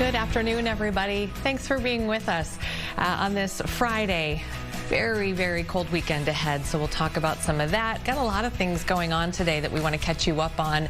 Good afternoon, everybody. Thanks for being with us on this Friday. Very, very cold weekend ahead, so we'll talk about some of that. Got a lot of things going on today that we want to catch you up on.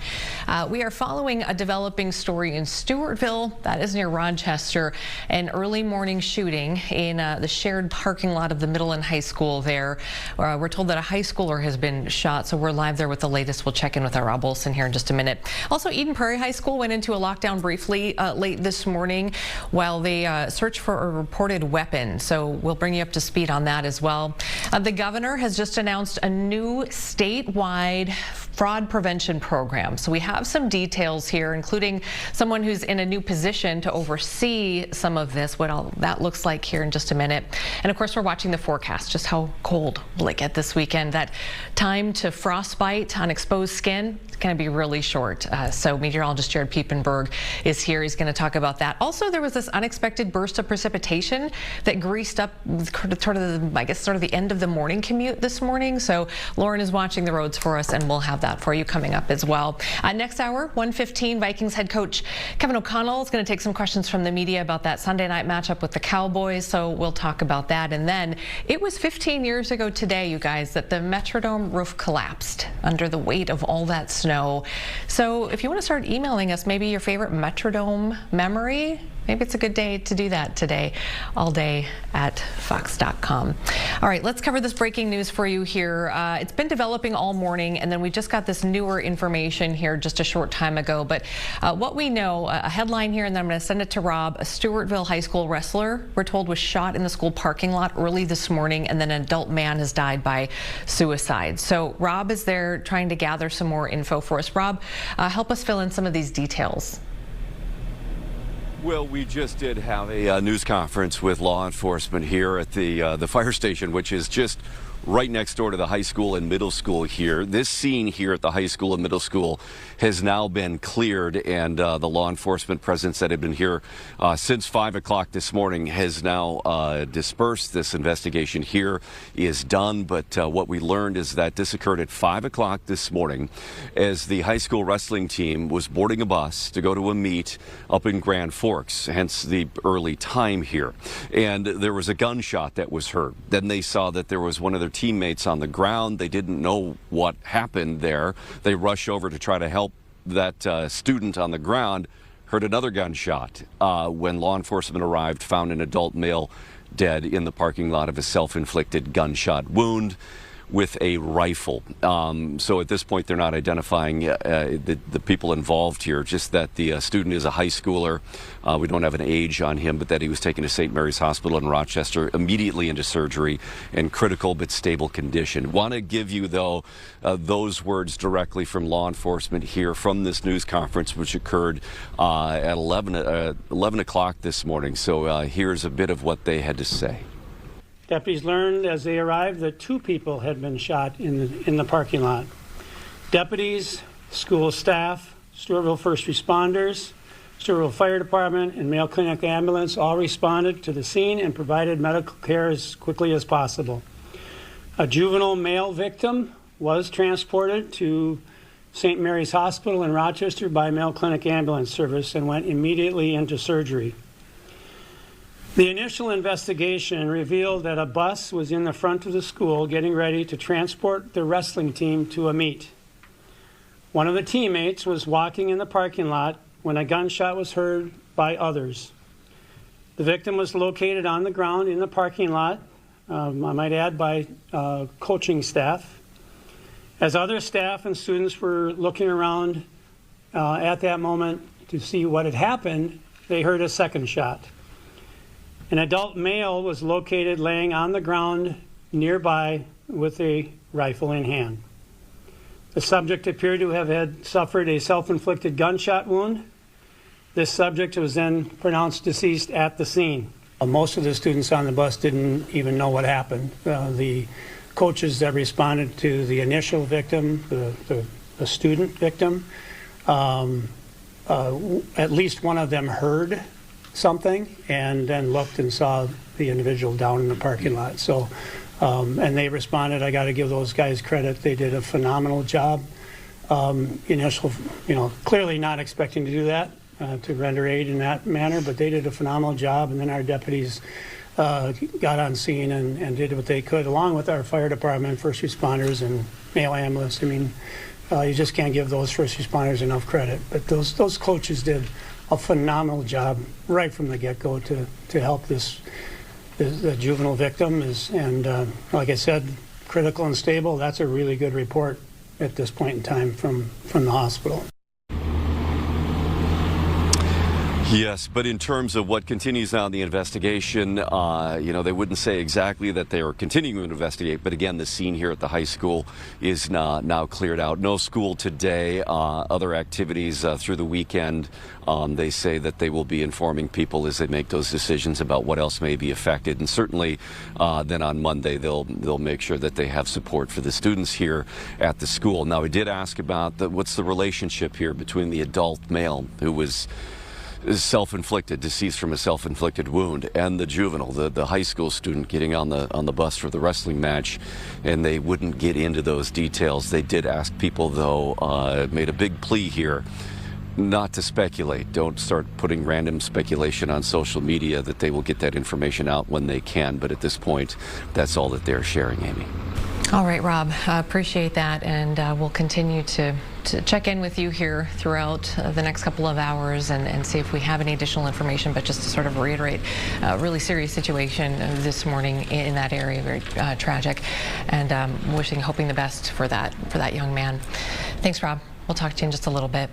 We are following a developing story in Stewartville, that is near Rochester, an early morning shooting in the shared parking lot of the middle and high school there. We're told that a high schooler has been shot, so we're live there with the latest. We'll check in with our Rob Olson here in just a minute. Also, Eden Prairie High School went into a lockdown briefly late this morning while they search for a reported weapon, so we'll bring you up to speed on that as well. The governor has just announced a new statewide fraud prevention program. So we have some details here, including someone who's in a new position to oversee some of this, what all that looks like here in just a minute. And of course, we're watching the forecast. Just how cold will it get this weekend? That time to frostbite on exposed skin is going to be really short. So meteorologist Jared Piepenberg is here. He's going to talk about that. Also, there was this unexpected burst of precipitation that greased up sort of the end of the morning commute this morning. So Lauren is watching the roads for us, and we'll have that for you coming up as well. Next hour, 1:15, Vikings head coach Kevin O'Connell is going to take some questions from the media about that Sunday night matchup with the Cowboys. So we'll talk about that. And then it was 15 years ago today, you guys, that the Metrodome roof collapsed under the weight of all that snow. So if you want to start emailing us, maybe your favorite Metrodome memory, maybe it's a good day to do that today, all day at fox.com. All right, let's cover this breaking news for you here. It's been developing all morning, and then we just got this newer information here just a short time ago. But what we know, a headline here, and then I'm going to send it to Rob. A Stewartville High School wrestler, we're told, was shot in the school parking lot early this morning, and then an adult man has died by suicide. So Rob is there trying to gather some more info for us. Rob, help us fill in some of these details. Well, we just did have a news conference with law enforcement here at the fire station, which is just right next door to the high school and middle school here. This scene here at the high school and middle school has now been cleared, and the law enforcement presence that had been here since 5 o'clock this morning has now dispersed. This investigation here is done, but what we learned is that this occurred at 5 o'clock this morning as the high school wrestling team was boarding a bus to go to a meet up in Grand Forks, hence the early time here. And there was a gunshot that was heard. Then they saw that there was one of their teammates on the ground. They didn't know what happened there. They rushed over to try to help that student on the ground, heard another gunshot. When law enforcement arrived, found an adult male dead in the parking lot of a self-inflicted gunshot wound with a rifle. So at this point, they're not identifying the people involved here, just that the student is a high schooler. We don't have an age on him, but that he was taken to St. Mary's Hospital in Rochester immediately into surgery in critical but stable condition. Want to give you, though, those words directly from law enforcement here from this news conference, which occurred at 11 o'clock this morning. So here's a bit of what they had to say. Deputies learned as they arrived that 2 people had been shot in the parking lot. Deputies, school staff, Stewartville first responders, Stewartville Fire Department, and Mayo Clinic Ambulance all responded to the scene and provided medical care as quickly as possible. A juvenile male victim was transported to St. Mary's Hospital in Rochester by Mayo Clinic Ambulance Service and went immediately into surgery. The initial investigation revealed that a bus was in the front of the school getting ready to transport the wrestling team to a meet. One of the teammates was walking in the parking lot when a gunshot was heard by others. The victim was located on the ground in the parking lot, I might add, by coaching staff. As other staff and students were looking around at that moment to see what had happened, they heard a second shot. An adult male was located laying on the ground nearby with a rifle in hand. The subject appeared to have suffered a self-inflicted gunshot wound. This subject was then pronounced deceased at the scene. Most of the students on the bus didn't even know what happened. The coaches that responded to the initial victim, the student victim, at least one of them heard something and then looked and saw the individual down in the parking lot. So, and they responded. I got to give those guys credit. They did a phenomenal job. Clearly not expecting to do that. to render aid in that manner, but they did a phenomenal job, and then our deputies got on scene and did what they could, along with our fire department, first responders, and mail ambulance. I mean, you just can't give those first responders enough credit, but those coaches did a phenomenal job right from the get-go to help the juvenile victim and like I said, critical and stable. That's a really good report at this point in time from the hospital. Yes, but in terms of what continues on the investigation, they wouldn't say exactly that they are continuing to investigate, but again, the scene here at the high school is now cleared out. No school today, other activities through the weekend. They say that they will be informing people as they make those decisions about what else may be affected, and certainly then on Monday they'll make sure that they have support for the students here at the school. Now, we did ask about what's the relationship here between the adult male who was self-inflicted, deceased from a self-inflicted wound, and the juvenile, the high school student getting on the bus for the wrestling match, and they wouldn't get into those details. They did ask people, though, made a big plea here not to speculate. Don't start putting random speculation on social media, that they will get that information out when they can, but at this point, that's all that they're sharing, Amy. All right, Rob, appreciate that, and we'll continue to check in with you here throughout the next couple of hours and see if we have any additional information. But just to sort of reiterate, a really serious situation this morning in that area, very tragic, and hoping the best for that young man. Thanks, Rob. We'll talk to you in just a little bit.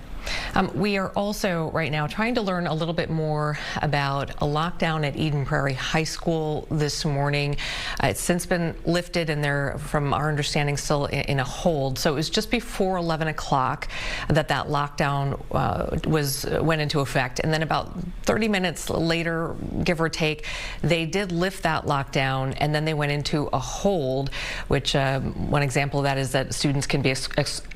We are also right now trying to learn a little bit more about a lockdown at Eden Prairie High School this morning. It's since been lifted, and they're, from our understanding, still in a hold. So it was just before 11 o'clock that lockdown went into effect, and then about 30 minutes later, give or take, they did lift that lockdown, and then they went into a hold, which one example of that is that students can be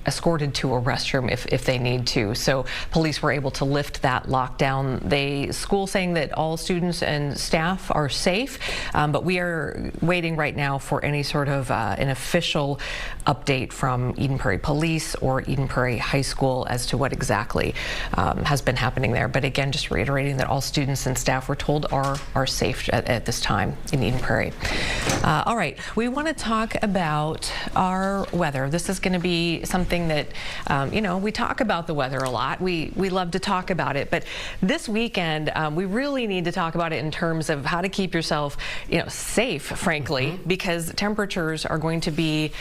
escorted to a restroom if they need to. So police were able to lift that lockdown. School saying that all students and staff are safe, but we are waiting right now for any sort of an official update from Eden Prairie Police or Eden Prairie High School as to what exactly has been happening there. But again, just reiterating that all students and staff, we're told, are safe at this time in Eden Prairie. All right, we want to talk about our weather. This is going to be something that, we talk about the weather a lot. We love to talk about it, but this weekend we really need to talk about it in terms of how to keep yourself, safe, frankly, because temperatures are going to be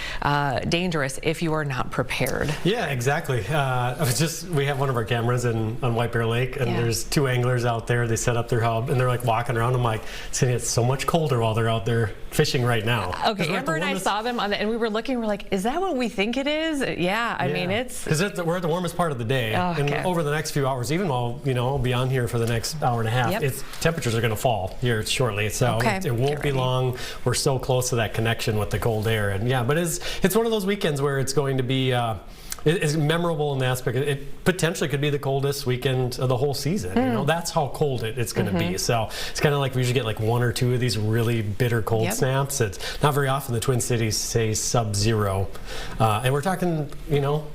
dangerous if you are not prepared. Yeah, exactly. We have one of our cameras on White Bear Lake, and there's two anglers out there. They set up their hub, and they're like walking around. I'm like, it's gonna get so much colder while they're out there fishing right now. Okay, Amber and I saw them and we were looking. We're like, is that what we think it is? Yeah, I mean, it's because we're at the warmest part of the day, and over the next few hours, even while I'll be on here for the next hour and a half, temperatures are going to fall here shortly. So it won't be long. We're so close to that connection with the cold air, and but it's one of those weekends where it's going to be. It's memorable in the aspect. It potentially could be the coldest weekend of the whole season. That's how cold it's going to be. So it's kind of like we usually get like one or two of these really bitter cold snaps. It's not very often the Twin Cities say sub-zero, and we're talking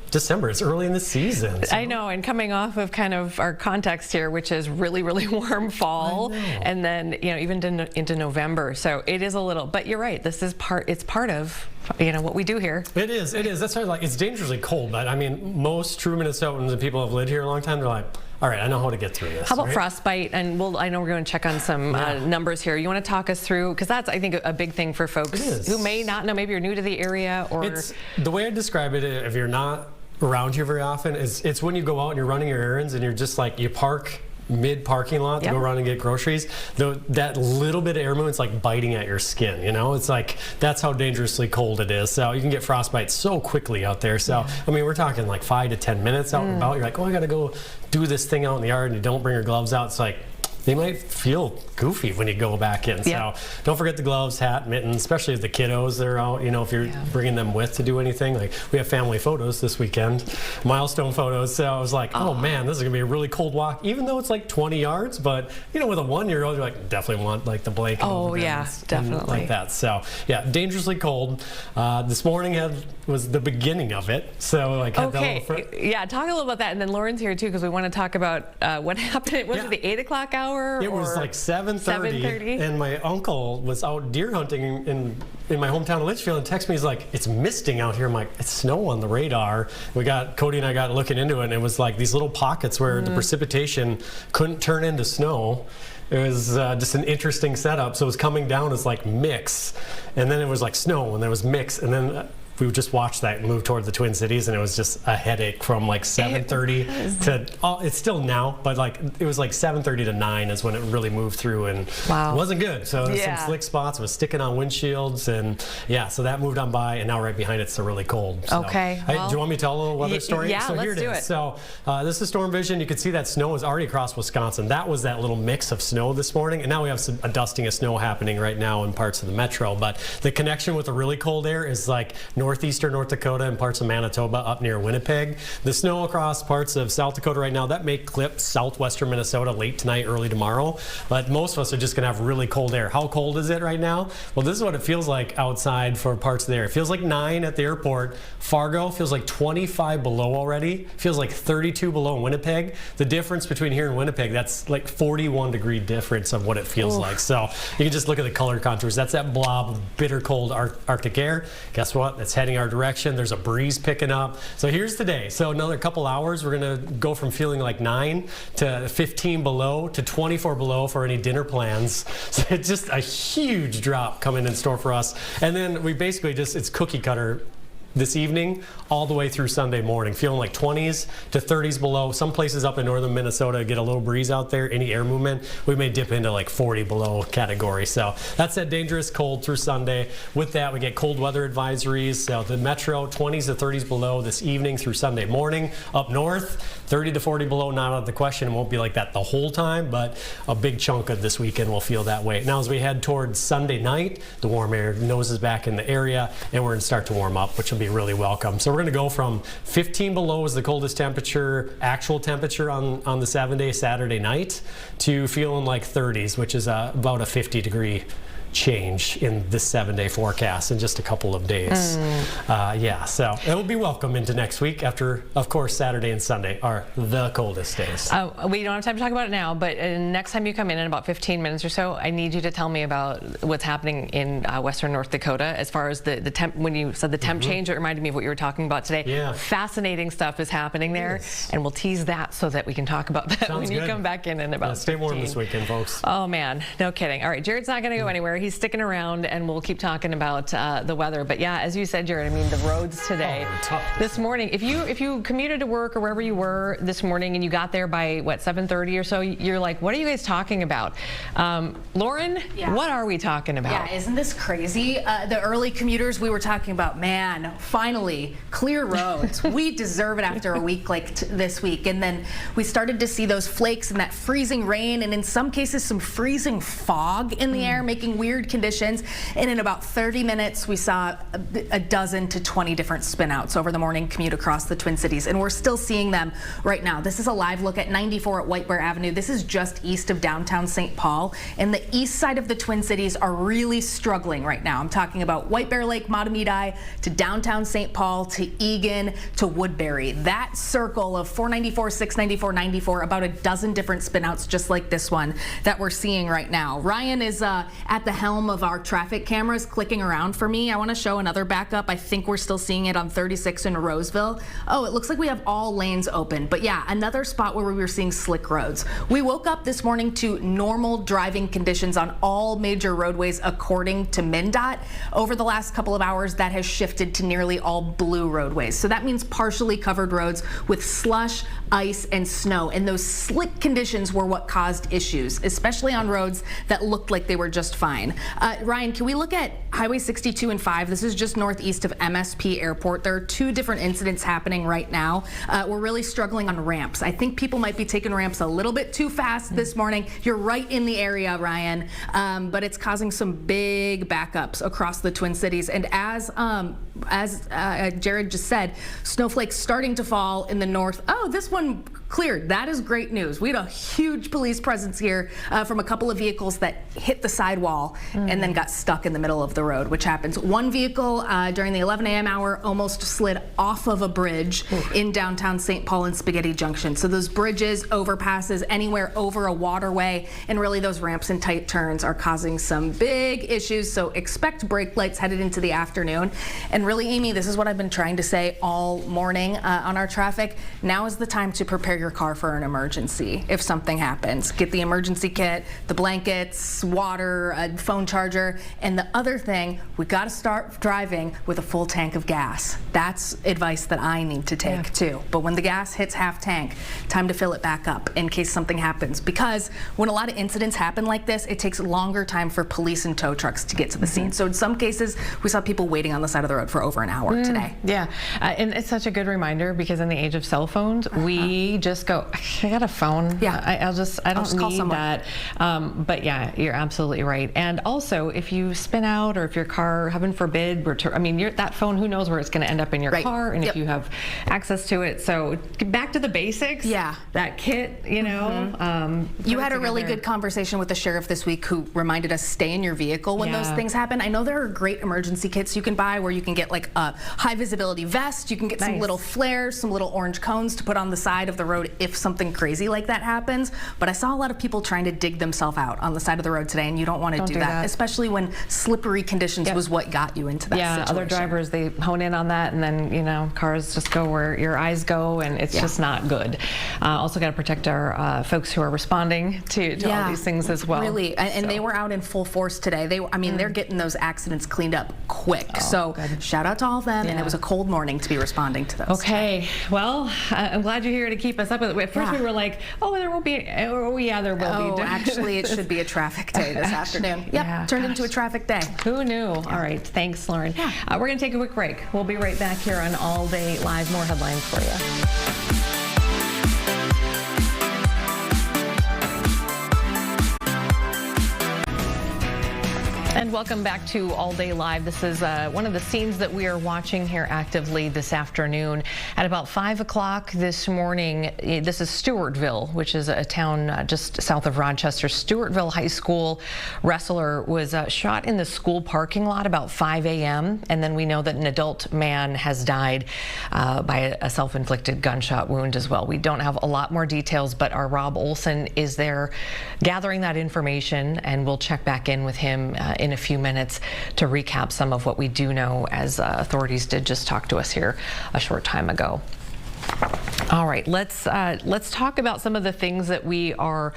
December. It's early in the season. So. I know, and coming off of kind of our context here, which is really, really warm fall, and then even into November. So it is a little. But you're right. This is It's part of what we do here. It is. That's why it's dangerously cold. But I mean, most true Minnesotans and people who have lived here a long time, they're like, all right, I know how to get through this. How about frostbite? And I know we're going to check on some numbers here. You want to talk us through, because that's, I think, a big thing for folks who may not know. Maybe you're new to the area, or the way I describe it, if you're not around here very often, it's when you go out and you're running your errands and you're just like, you park mid parking lot to go around and get groceries. That little bit of air movement's like biting at your skin. It's like, that's how dangerously cold it is. So you can get frostbite so quickly out there. So I mean, we're talking like 5 to 10 minutes out and about. You're like, oh, I gotta go do this thing out in the yard, and you don't bring your gloves out. It's like they might feel goofy when you go back in. So don't forget the gloves, hat, mittens, especially if the kiddos are out, if you're bringing them with to do anything. Like, we have family photos this weekend, milestone photos. So I was like, oh man, this is gonna be a really cold walk, even though it's like 20 yards. But with a 1-year-old, you're like, definitely want like the blanket. Oh yeah, definitely. Like that. So yeah, dangerously cold. This morning was the beginning of it. So like, had talk a little about that. And then Lauren's here too, because we want to talk about what happened. Was it the 8 o'clock hour? It was like 7:30, and my uncle was out deer hunting in my hometown of Litchfield and texted me. He's like, it's misting out here. I'm like, it's snow on the radar. Cody and I got looking into it, and it was like these little pockets where the precipitation couldn't turn into snow. It was just an interesting setup. So it was coming down as like mix, and then it was like snow, and there was mix, and then we would just watch that move toward the Twin Cities, and it was just a headache from like 7:30 to, it's still now, but like it was like 7:30 to 9 is when it really moved through, and it wasn't good. So there's some slick spots. It was sticking on windshields, and so that moved on by, and now right behind it's really cold. So, do you want me to tell a little weather story? Yeah, so let's do it. So this is storm vision. You can see that snow is already across Wisconsin. That was that little mix of snow this morning, and now we have a dusting of snow happening right now in parts of the metro. But the connection with the really cold air is like northeastern North Dakota and parts of Manitoba up near Winnipeg. The snow across parts of South Dakota right now, that may clip southwestern Minnesota late tonight, early tomorrow. But most of us are just going to have really cold air. How cold is it right now? Well, this is what it feels like outside for parts of the air. It feels like 9 at the airport. Fargo feels like 25 below already. Feels like 32 below in Winnipeg. The difference between here and Winnipeg, that's like 41-degree difference of what it feels like. So you can just look at the color contours. That's that blob of bitter cold Arctic air. Guess what? It's heading our direction. There's a breeze picking up. So here's the day. So another couple hours, we're going to go from feeling like 9 to 15 below to 24 below for any dinner plans. So it's just a huge drop coming in store for us. And then we basically it's cookie cutter this evening all the way through Sunday morning, feeling like 20s to 30s below. Some places up in northern Minnesota get a little breeze out there. Any air movement, we may dip into like 40 below category. So that's that dangerous cold through Sunday. With that, we get cold weather advisories. So the metro, 20s to 30s below this evening through Sunday morning. Up north, 30 to 40 below, not out of the question. It won't be like that the whole time, but a big chunk of this weekend will feel that way. Now, as we head towards Sunday night, the warm air noses back in the area, and we're going to start to warm up, which will be really welcome. So we're going to go from 15 below is the coldest temperature, actual temperature on the 7-day Saturday night, to feeling like 30s, which is about a 50-degree change in this 7-day forecast in just a couple of days. So it will be welcome into next week after, of course, Saturday and Sunday are the coldest days. We don't have time to talk about it now, but next time you come in about 15 minutes or so, I need you to tell me about what's happening in western North Dakota as far as the temp. When you said the temp change, it reminded me of what you were talking about today. Yeah. Fascinating stuff is happening there, and we'll tease that so that we can talk about that when you come back in about stay 15. warm this weekend, folks. Oh man, no kidding. All right, Jared's not going to go anywhere. He's sticking around, and we'll keep talking about the weather. But yeah, as you said, Jared, I mean, the roads today, this morning, if you commuted to work or wherever you were this morning and you got there by what, 7:30 or so, you're like, what are you guys talking about? Lauren, what are we talking about? Yeah, isn't this crazy? The early commuters, we were talking about, man, finally clear roads. We deserve it after a week like this week. And then we started to see those flakes and that freezing rain, and in some cases some freezing fog in the air, making weird conditions. And in about 30 minutes, we saw a dozen to 20 different spinouts over the morning commute across the Twin Cities, and we're still seeing them right now. This is a live look at 94 at White Bear Avenue. This is just east of downtown St. Paul, and the east side of the Twin Cities are really struggling right now. I'm talking about White Bear Lake, Matamidi, to downtown St. Paul, to Egan, to Woodbury. That circle of 494, 694, 94, about a dozen different spinouts just like this one that we're seeing right now. Ryan is at the helm of our traffic cameras clicking around for me. I want to show another backup. I think we're still seeing it on 36 in Roseville. Oh, it looks like we have all lanes open. But yeah, another spot where we were seeing slick roads. We woke up this morning to normal driving conditions on all major roadways according to MnDOT. Over the last couple of hours, that has shifted to nearly all blue roadways. So that means partially covered roads with slush, ice, and snow. And those slick conditions were what caused issues, especially on roads that looked like they were just fine. Ryan, can we look at Highway 62 and 5, this is just northeast of MSP Airport. There are 2 different incidents happening right now. We're really struggling on ramps. I think people might be taking ramps a little bit too fast this morning. You're right in the area, Ryan, but it's causing some big backups across the Twin Cities. And as Jared just said, snowflakes starting to fall in the north. Oh, this one cleared. That is great news. We had a huge police presence here from a couple of vehicles that hit the sidewall and then got stuck in the middle of the road, which happens. One vehicle during the 11 a.m. hour almost slid off of a bridge in downtown St. Paul and Spaghetti Junction. So those bridges, overpasses, anywhere over a waterway, and really those ramps and tight turns are causing some big issues. So expect brake lights headed into the afternoon. And really, Amy, this is what I've been trying to say all morning on our traffic. Now is the time to prepare your car for an emergency if something happens. Get the emergency kit, the blankets, water, a phone charger, and the other thing, we got to start driving with a full tank of gas. That's advice that I need to take too. But when the gas hits half tank, time to fill it back up in case something happens. Because when a lot of incidents happen like this, it takes longer time for police and tow trucks to get to the scene. So in some cases, we saw people waiting on the side of the road for over an hour today. Yeah, and it's such a good reminder because in the age of cell phones, we just go, I got a phone. Yeah, I don't need that. But yeah, you're absolutely right. And also, if you spin out or if your car, heaven forbid, that phone, who knows where it's going to end up in your car, and if you have access to it. So back to the basics. Yeah, that kit, you know. You had a really good conversation with the sheriff this week who reminded us stay in your vehicle when those things happen. I know there are great emergency kits you can buy where you can get like a high visibility vest, you can get some little flares, some little orange cones to put on the side of the road if something crazy like that happens. But I saw a lot of people trying to dig themselves out on the side of the road today, and you don't want to do that, especially when slippery conditions was what got you into that situation. Other drivers, they hone in on that, and then, you know, cars just go where your eyes go, and it's just not good. Also got to protect our folks who are responding to all these things as well. Really, and they were out in full force today. They're getting those accidents cleaned up quick. So shout out to all of them, and it was a cold morning to be responding to those. Okay, well, I'm glad you're here to keep us up with it. At first we were like, oh, there won't be, oh yeah, there will be. Actually, it should be a traffic day this afternoon. Turned into a traffic day. Who knew? All right, thanks, Lauren. We're going to take a quick break. We'll be right back here on All Day Live. More headlines for you. And welcome back to All Day Live. This is one of the scenes that we are watching here actively this afternoon. At about 5 o'clock this morning, this is Stewartville, which is a town just south of Rochester. Stewartville High School wrestler was shot in the school parking lot about 5 a.m. And then we know that an adult man has died by a self-inflicted gunshot wound as well. We don't have a lot more details, but our Rob Olson is there gathering that information, and we'll check back in with him in a few minutes to recap some of what we do know, as authorities did just talk to us here a short time ago. All right, let's talk about some of the things that we are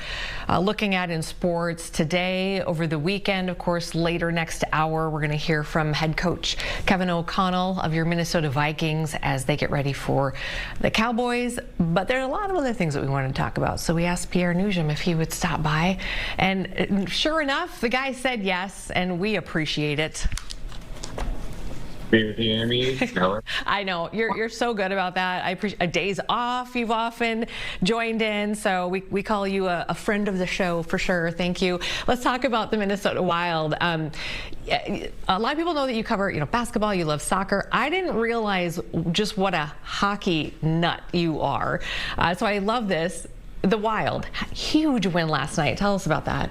looking at in sports today. Over the weekend, of course, later next hour, we're going to hear from head coach Kevin O'Connell of your Minnesota Vikings as they get ready for the Cowboys. But there are a lot of other things that we want to talk about. So we asked Pierre Nugent if he would stop by, and sure enough, the guy said yes, and we appreciate it. I know you're so good about that. I appreciate days off. You've often joined in, so we call you a friend of the show for sure. Thank you. Let's talk about the Minnesota Wild. A lot of people know that you cover, basketball. You love soccer. I didn't realize just what a hockey nut you are. So I love this. The Wild, huge win last night. Tell us about that.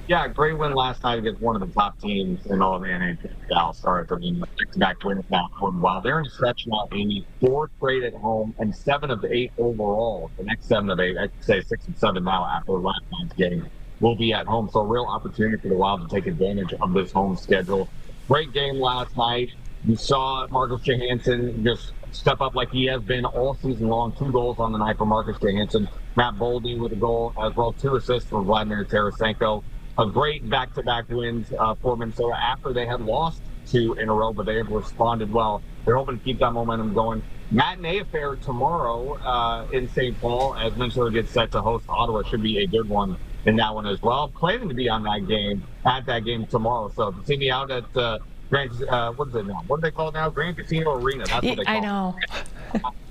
Yeah, great win last night against one of the top teams in all of the NHL, Dallas Stars. I mean, back wins now for the Wild. They're in stretch now, Amy. 4 straight at home and 7 of 8 overall. The next 7 of 8, I'd say 6 and 7 now after last night's game, will be at home. So a real opportunity for the Wild to take advantage of this home schedule. Great game last night. You saw Marcus Johansson just step up like he has been all season long. 2 goals on the night for Marcus Johansson. Matt Boldy with a goal as well. 2 assists for Vladimir Tarasenko. A great back-to-back wins for Minnesota after they had lost 2 in a row, but they have responded well. They're hoping to keep that momentum going. Matinee affair tomorrow in St. Paul as Minnesota gets set to host Ottawa. Should be a good one in that one as well. Planning to be on that game, at that game tomorrow. So if you see me out at what is it now? What do they call it now? Grand Casino Arena. That's what they call it. I know.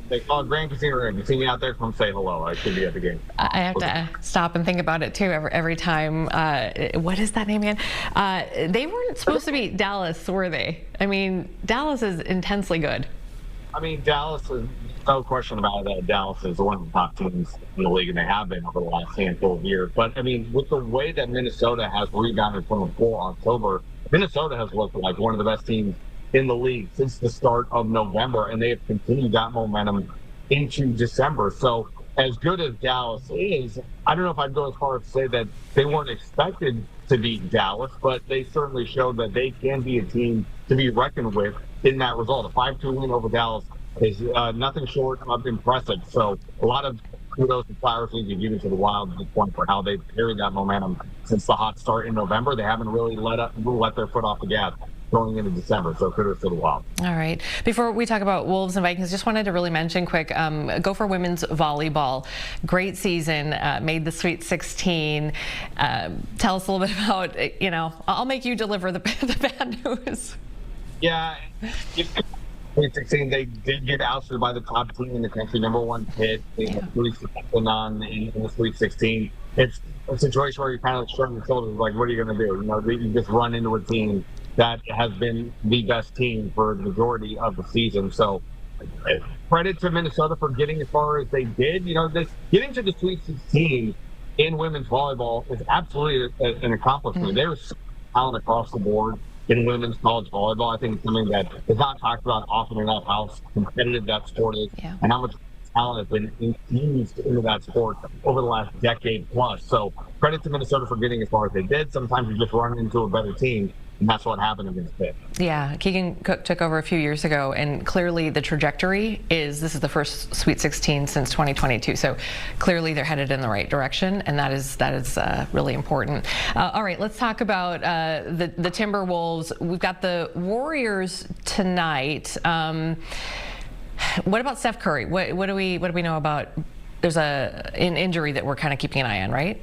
They call it Grand Casino Arena. You see me out there, come say hello. I should be at the game. I have to stop and think about it too every time. What is that name again? They weren't supposed to be Dallas, were they? I mean, Dallas is intensely good. I mean, Dallas is no question about it. Dallas is one of the top teams in the league, and they have been over the last handful of years. But I mean, with the way that Minnesota has rebounded from a poor October, Minnesota has looked like one of the best teams in the league since the start of November, and they have continued that momentum into December. So as good as Dallas is, I don't know if I'd go as far as to say that they weren't expected to beat Dallas, but they certainly showed that they can be a team to be reckoned with in that result. A 5-2 win over Dallas is nothing short of impressive. So a lot of kudos and flowers need to give to the Wild at this point for how they've carried that momentum since the hot start in November. They haven't really let their foot off the gas going into December, so kudos to the Wild. All right. Before we talk about Wolves and Vikings, just wanted to really mention quick, Gopher women's volleyball. Great season, made the Sweet 16. Tell us a little bit about, I'll make you deliver the bad news. Yeah, Sweet 16, they did get ousted by the top team in the country, #1 Pitt. They had 3-1 on in the Sweet 16. It's a situation where you're kind of shrugging your shoulders, like, what are you going to do? You just run into a team that has been the best team for the majority of the season. So credit to Minnesota for getting as far as they did. Getting to the Sweet 16 in women's volleyball is absolutely an accomplishment. Mm-hmm. There's talent across the board in women's college volleyball. I think it's something that is not talked about often enough, how competitive that sport is and how much talent has been infused into that sport over the last decade plus. So credit to Minnesota for getting as far as they did. Sometimes you just run into a better team, and that's what happened against Pitt. Yeah, Keegan Cook took over a few years ago, and clearly the trajectory is this is the first Sweet 16 since 2022. So clearly they're headed in the right direction, and that is really important. All right, let's talk about the Timberwolves. We've got the Warriors tonight. What about Steph Curry? What do we know about? There's an injury that we're kind of keeping an eye on, right?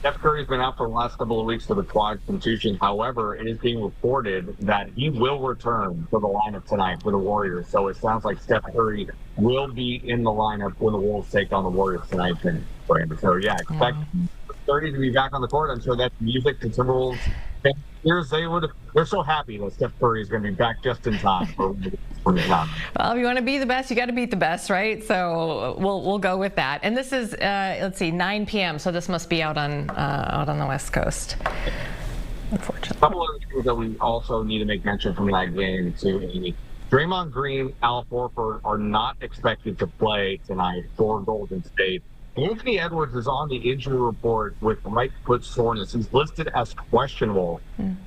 Steph Curry's been out for the last couple of weeks with a quad contusion. However, it is being reported that he will return to the lineup tonight for the Warriors. So it sounds like Steph Curry will be in the lineup when the Wolves take on the Warriors tonight. So yeah, expect 30 to be back on the court. I'm sure that's music to Timberwolves fans. They're so happy that Steph Curry is going to be back just in time for the time. Well, if you want to be the best, you got to beat the best, right? So we'll go with that. And this is let's see, 9 p.m. So this must be out on the West Coast. Unfortunately. A couple of things that we also need to make mention from that game too, Amy. Draymond Green, Al Horford are not expected to play tonight for Golden State. Anthony Edwards is on the injury report with right foot soreness. He's listed as questionable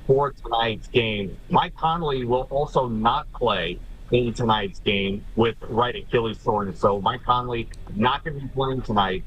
for tonight's game. Mike Conley will also not play in tonight's game with right Achilles soreness. So Mike Conley not going to be playing tonight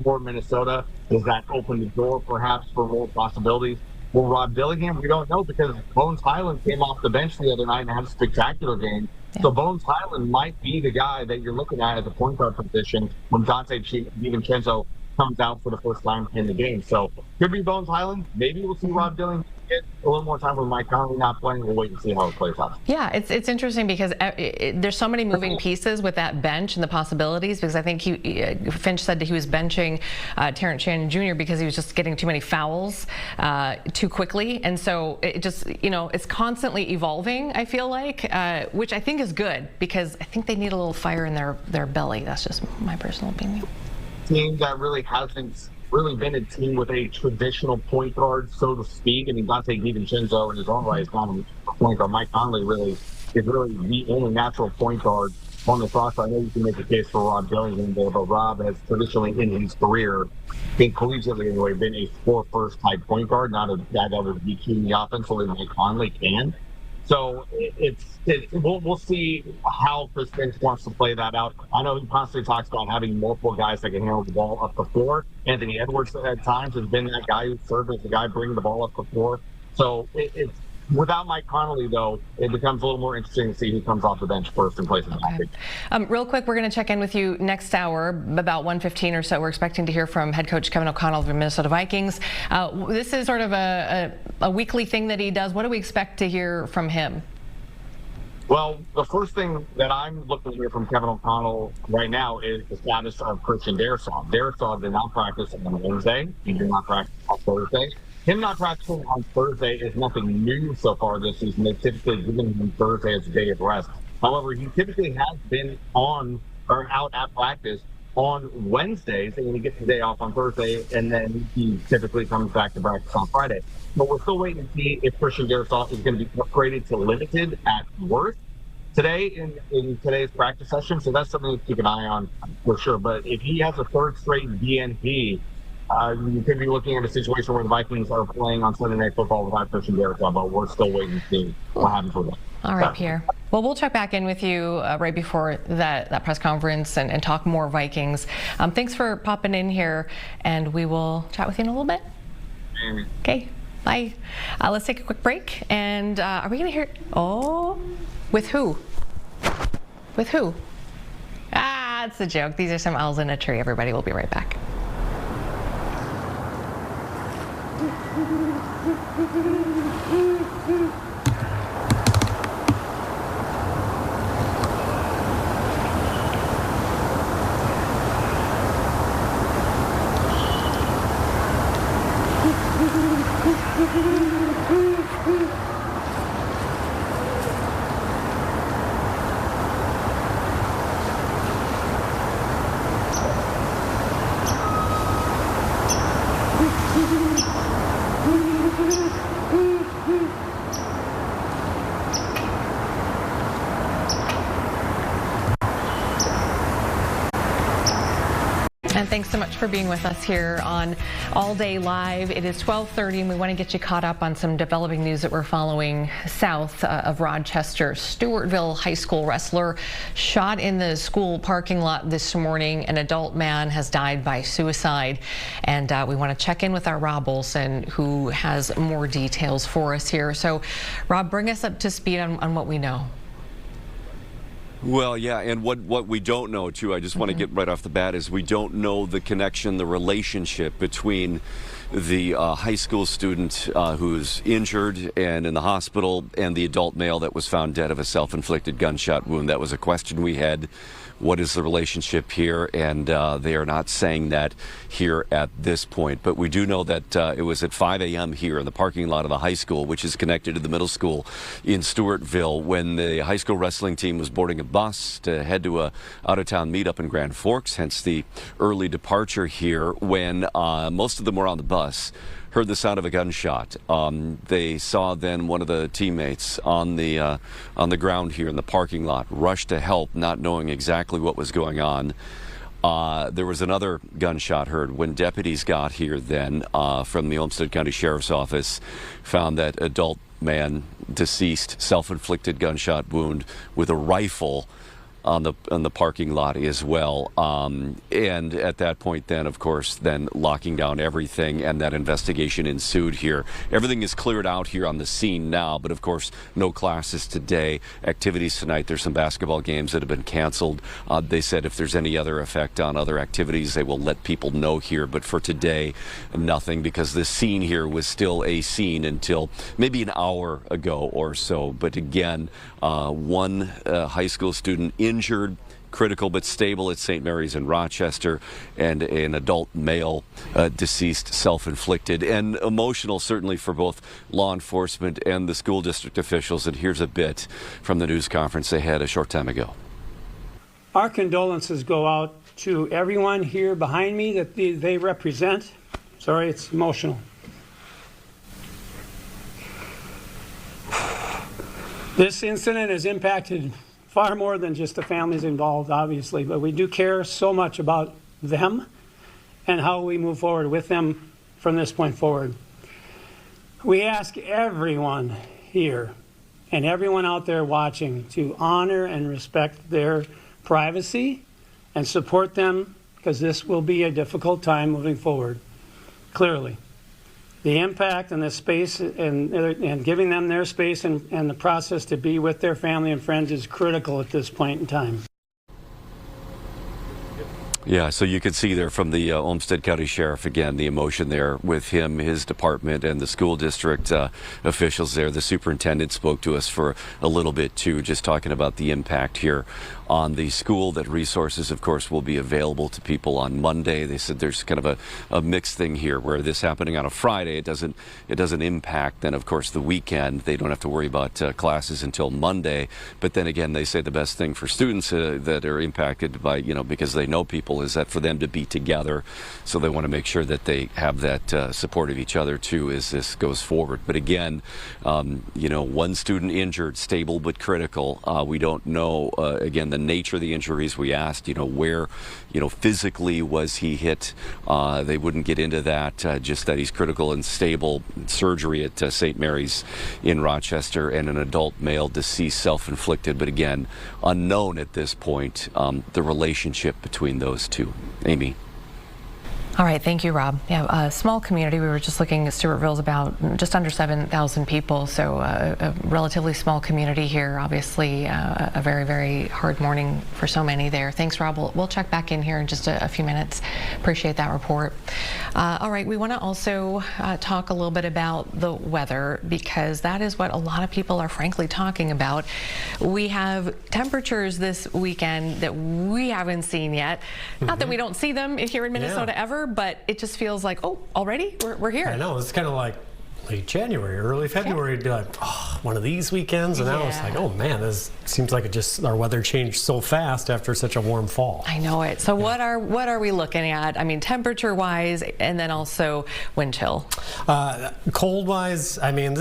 for Minnesota. Does that open the door perhaps for more possibilities? Well, Rob Dillingham, we don't know because Bones Highland came off the bench the other night and had a spectacular game. Yeah. So Bones Highland might be the guy that you're looking at as a point guard position when Dante DiVincenzo comes out for the first time in the game. So could be Bones Highland. Maybe we'll see Rob Dillingham get a little more time with Mike Conley not playing. We'll wait and see how it plays out. Yeah, it's interesting because there's so many moving pieces with that bench and the possibilities, because I think Finch said that he was benching Terrence Shannon Jr. because he was just getting too many fouls too quickly. And so it just, it's constantly evolving, I feel like, which I think is good because I think they need a little fire in their belly. That's just my personal opinion. Team that really hasn't been a team with a traditional point guard, so to speak. I mean, Dante DiVincenzo in his own right is not a point guard. Mike Conley is really the only natural point guard on the roster. I know you can make a case for Rob Dillingham there, but Rob has traditionally in his career, been collegiately anyway, been a score-first type point guard, not a guy that would be key in the offense, only Mike Conley can. So we'll see how Chris Finch wants to play that out. I know he constantly talks about having multiple guys that can handle the ball up the floor. Anthony Edwards at times has been that guy who served as the guy bringing the ball up the floor. So Without Mike Connolly, though, it becomes a little more interesting to see who comes off the bench first in place of Vikings. Real quick, we're going to check in with you next hour, about 1:15 or so. We're expecting to hear from head coach Kevin O'Connell of the Minnesota Vikings. This is sort of a weekly thing that he does. What do we expect to hear from him? Well, the first thing that I'm looking to hear from Kevin O'Connell right now is the status of Christian Darrisaw. Darrisaw did not practice on Wednesday. He did not practice on Thursday. Him not practicing on Thursday is nothing new so far this season. They typically give him Thursday as a day of rest. However, he typically has been on or out at practice on Wednesdays, and he gets the day off on Thursday, and then he typically comes back to practice on Friday. But we're still waiting to see if Christian Darrisaw is going to be upgraded to limited at worst today in today's practice session. So that's something to keep an eye on for sure. But if he has a third straight DNP, you could be looking at a situation where the Vikings are playing on Sunday Night Football without Christian Darrisaw, but we're still waiting to see what happens with them. All right, Pierre. Well, we'll check back in with you right before that press conference and talk more Vikings. Thanks for popping in here, and we will chat with you in a little bit. Okay, bye. Let's take a quick break, and are we going to hear? Oh, with who? With who? Ah, it's a joke. These are some owls in a tree. Everybody, we'll be right back. And thanks so much for being with us here on All Day Live. It is 12:30, and we want to get you caught up on some developing news that we're following south of Rochester. Stewartville High School wrestler shot in the school parking lot this morning. An adult man has died by suicide, and we want to check in with our Rob Olson, who has more details for us here. So, Rob, bring us up to speed on what we know. Well, yeah, and what we don't know, too, I just want to get right off the bat, is we don't know the connection, the relationship between the high school student who's injured and in the hospital and the adult male that was found dead of a self-inflicted gunshot wound. That was a question we had. What is the relationship here? And they are not saying that here at this point. But we do know that it was at 5 a.m. here in the parking lot of the high school, which is connected to the middle school in Stewartville, when the high school wrestling team was boarding a bus to head to a out-of-town meetup in Grand Forks, hence the early departure here, when most of them were on the bus. Heard the sound of a gunshot. They saw then one of the teammates on the ground here in the parking lot, rushed to help, not knowing exactly what was going on. There was another gunshot heard when deputies got here then from the Olmsted County Sheriff's Office, found that adult man deceased, self-inflicted gunshot wound with a rifle on the parking lot as well, and at that point then, of course, then locking down everything, and that investigation ensued here. Everything is cleared out here on the scene now, but of course no classes today, activities tonight. There's some basketball games that have been canceled. They said if there's any other effect on other activities, they will let people know here, but for today, nothing, because this scene here was still a scene until maybe an hour ago or so. But again, one high school student injured, critical but stable at St. Mary's in Rochester, and an adult male deceased, self-inflicted, and emotional certainly for both law enforcement and the school district officials. And here's a bit from the news conference they had a short time ago. Our condolences go out to everyone here behind me that they represent. Sorry, it's emotional. This incident has impacted far more than just the families involved, obviously, but we do care so much about them and how we move forward with them from this point forward. We ask everyone here and everyone out there watching to honor and respect their privacy and support them, because this will be a difficult time moving forward, clearly. The impact and the space and giving them their space and the process to be with their family and friends is critical at this point in time. Yeah, so you can see there from the Olmsted County Sheriff, again, the emotion there with him, his department, and the school district officials there. The superintendent spoke to us for a little bit, too, just talking about the impact here on the school, that resources, of course, will be available to people on Monday. They said there's kind of a mixed thing here, where this happening on a Friday, it doesn't impact, then, of course, the weekend. They don't have to worry about classes until Monday. But then again, they say the best thing for students that are impacted by, because they know people, is that for them to be together. So they want to make sure that they have that support of each other too as this goes forward. But again, one student injured, stable but critical. We don't know, again, the nature of the injuries. We asked, where, physically was he hit? They wouldn't get into that, just that he's critical and stable. Surgery at St. Mary's in Rochester, and an adult male deceased, self-inflicted, but again, unknown at this point, the relationship between those two. Amy. All right, thank you, Rob. Yeah, a small community. We were just looking at Stewartville's about just under 7,000 people, so a relatively small community here. Obviously, a very, very hard morning for so many there. Thanks, Rob. We'll check back in here in just a few minutes. Appreciate that report. All right, we want to also talk a little bit about the weather, because that is what a lot of people are frankly talking about. We have temperatures this weekend that we haven't seen yet. Not that we don't see them here in Minnesota ever, but it just feels like, oh, already? We're here. I know, it's kind of like late January, early February, to be like, oh, one of these weekends, and now it's like, oh man, this seems like our weather changed so fast after such a warm fall. I know it. So what are we looking at? I mean, temperature wise, and then also wind chill. Cold wise, I mean,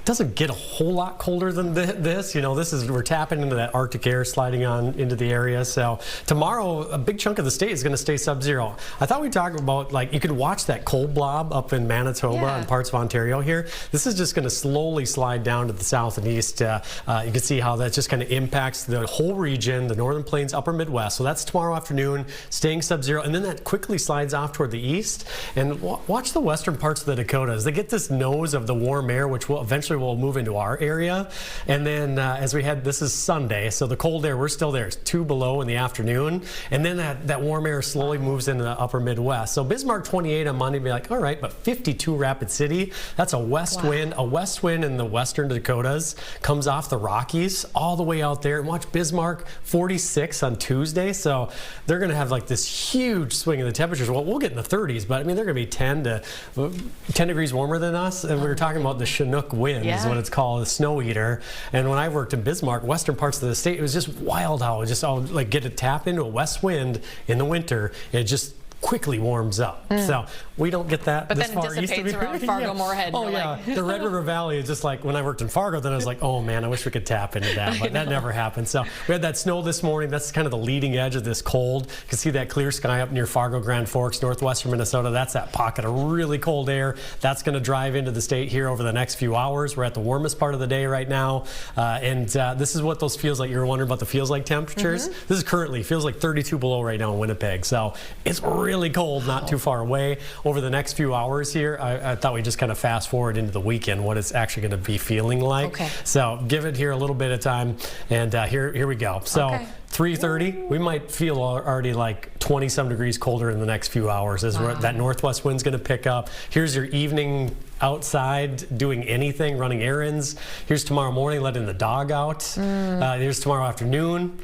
doesn't get a whole lot colder than this. We're tapping into that Arctic air sliding on into the area. So tomorrow, a big chunk of the state is going to stay sub-zero. I thought we'd talk about, like, you could watch that cold blob up in Manitoba and parts of Ontario here. This is just going to slowly slide down to the south and east. You can see how that just kind of impacts the whole region, the northern plains, upper Midwest. So that's tomorrow afternoon, staying sub-zero, and then that quickly slides off toward the east. And watch the western parts of the Dakotas. They get this nose of the warm air, which will eventually move into our area. And then as we head, this is Sunday, so the cold air, we're still there. It's 2 below in the afternoon. And then that warm air slowly moves into the upper Midwest. So Bismarck 28 on Monday, be like, all right, but 52 Rapid City, that's a west wind. A west wind in the western Dakotas comes off the Rockies all the way out there. And watch Bismarck 46 on Tuesday. So they're going to have like this huge swing in the temperatures. Well, we'll get in the 30s, but I mean, they're going to be 10 degrees warmer than us. And we were talking about the Chinook wind is what it's called, the snow eater. And when I worked in Bismarck, western parts of the state, it was just wild how it just all like get a tap into a west wind in the winter. It just quickly warms up. So we don't get that. But this then it far east dissipates around Fargo, Moorhead. Oh yeah, the Red River Valley is just like, when I worked in Fargo, then I was like, oh man, I wish we could tap into that, but that never happened. So we had that snow this morning. That's kind of the leading edge of this cold. You can see that clear sky up near Fargo, Grand Forks, northwestern Minnesota. That's that pocket of really cold air. That's going to drive into the state here over the next few hours. We're at the warmest part of the day right now, and this is what those feels like. You're wondering about the feels like temperatures. This is currently feels like 32 below right now in Winnipeg. So it's really cold, not too far away. Over the next few hours here, I thought we'd just kind of fast forward into the weekend, what it's actually going to be feeling like. So give it here a little bit of time, and here we go. So 3:30, we might feel already like 20-some degrees colder in the next few hours as that northwest wind's going to pick up. Here's your evening outside doing anything, running errands. Here's tomorrow morning, letting the dog out. Here's tomorrow afternoon.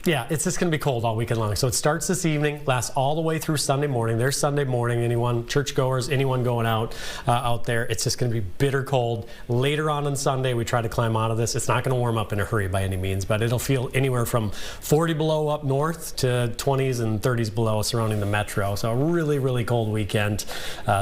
Yeah, it's just going to be cold all weekend long. So it starts this evening, lasts all the way through Sunday morning. There's Sunday morning, anyone, churchgoers, anyone going out there, it's just going to be bitter cold. Later on Sunday, we try to climb out of this. It's not going to warm up in a hurry by any means, but it'll feel anywhere from 40 below up north to 20s and 30s below surrounding the metro. So a really, really cold weekend.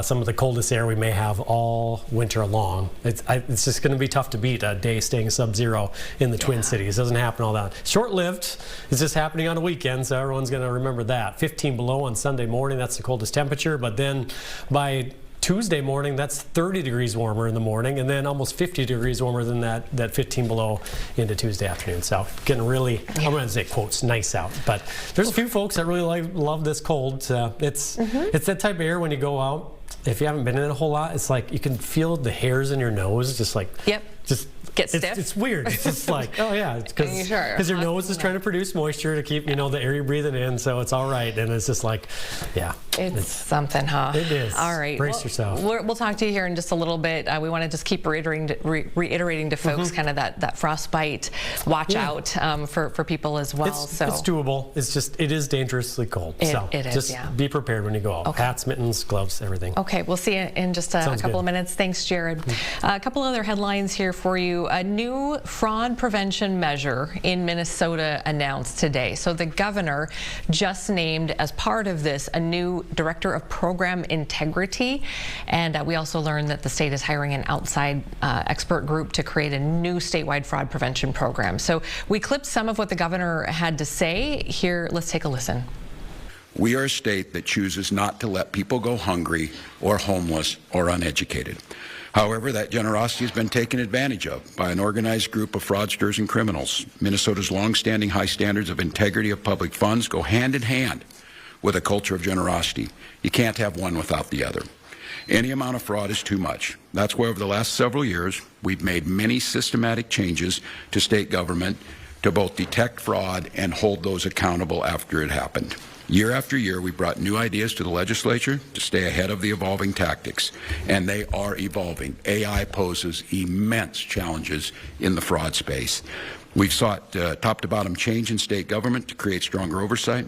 Some of the coldest air we may have all winter long. It's just going to be tough to beat a day staying sub-zero in the Twin Cities. It doesn't happen all that. Short-lived. It's just happening on a weekend, so everyone's going to remember that. 15 below on Sunday morning, that's the coldest temperature, but then by Tuesday morning, that's 30 degrees warmer in the morning, and then almost 50 degrees warmer than that 15 below into Tuesday afternoon. So getting really, I'm going to say quotes, nice out. But there's a few folks that really love this cold. It's that type of air when you go out. if you haven't been in it a whole lot, it's like you can feel the hairs in your nose just like just get stiff. It's weird. It's just like, oh yeah, because your nose is trying to produce moisture to keep the air you're breathing in, so it's all right. And it's just like, yeah, it's something, huh? It is. All right, brace yourself. We'll talk to you here in just a little bit. We want to just keep reiterating to folks kind of that frostbite watch out for people as well. It's doable. It's just it is dangerously cold. So just be prepared when you go out. Okay. Hats, mittens, gloves, everything. Okay, we'll see you in just a couple of minutes. Thanks, Jared. A couple other headlines here for you. A new fraud prevention measure in Minnesota announced today. So the governor just named as part of this a new director of program integrity. And we also learned that the state is hiring an outside expert group to create a new statewide fraud prevention program. So we clipped some of what the governor had to say. Here, let's take a listen. We are a state that chooses not to let people go hungry or homeless or uneducated. However, that generosity has been taken advantage of by an organized group of fraudsters and criminals. Minnesota's longstanding high standards of integrity of public funds go hand in hand with a culture of generosity. You can't have one without the other. Any amount of fraud is too much. That's why over the last several years, we've made many systematic changes to state government to both detect fraud and hold those accountable after it happened. Year after year, we brought new ideas to the legislature to stay ahead of the evolving tactics, and they are evolving. AI poses immense challenges in the fraud space. We've sought top-to-bottom change in state government to create stronger oversight.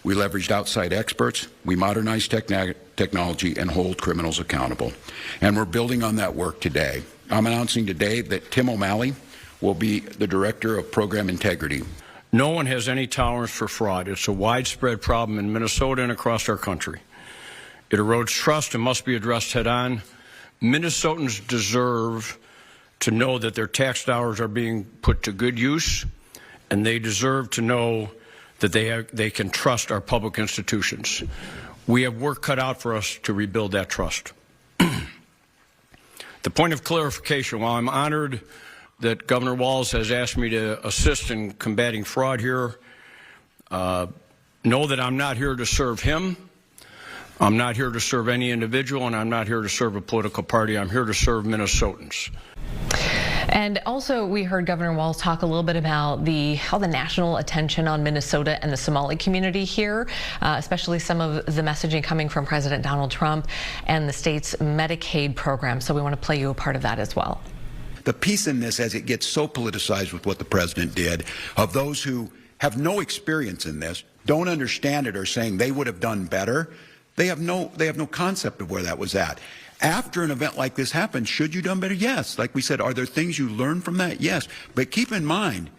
We leveraged outside experts. We modernized technology and hold criminals accountable. And we're building on that work today. I'm announcing today that Tim O'Malley will be the Director of Program Integrity. No one has any tolerance for fraud. It's a widespread problem in Minnesota and across our country. It erodes trust and must be addressed head-on. Minnesotans deserve to know that their tax dollars are being put to good use, and they deserve to know that they can trust our public institutions. We have work cut out for us to rebuild that trust. The point of clarification, while I'm honored that Governor Walz has asked me to assist in combating fraud here, know that I'm not here to serve him. I'm not here to serve any individual, and I'm not here to serve a political party. I'm here to serve Minnesotans. And also, we heard Governor Walz talk a little bit about all the national attention on Minnesota and the Somali community here, especially some of the messaging coming from President Donald Trump and the state's Medicaid program. So we want to play you a part of that as well. The piece in this, as it gets so politicized with what the president did, of those who have no experience in this, don't understand it, or saying they would have done better, they have no concept of where that was at. After an event like this happened, should you have done better? Yes. Like we said, are there things you learn from that? Yes. But keep in mind,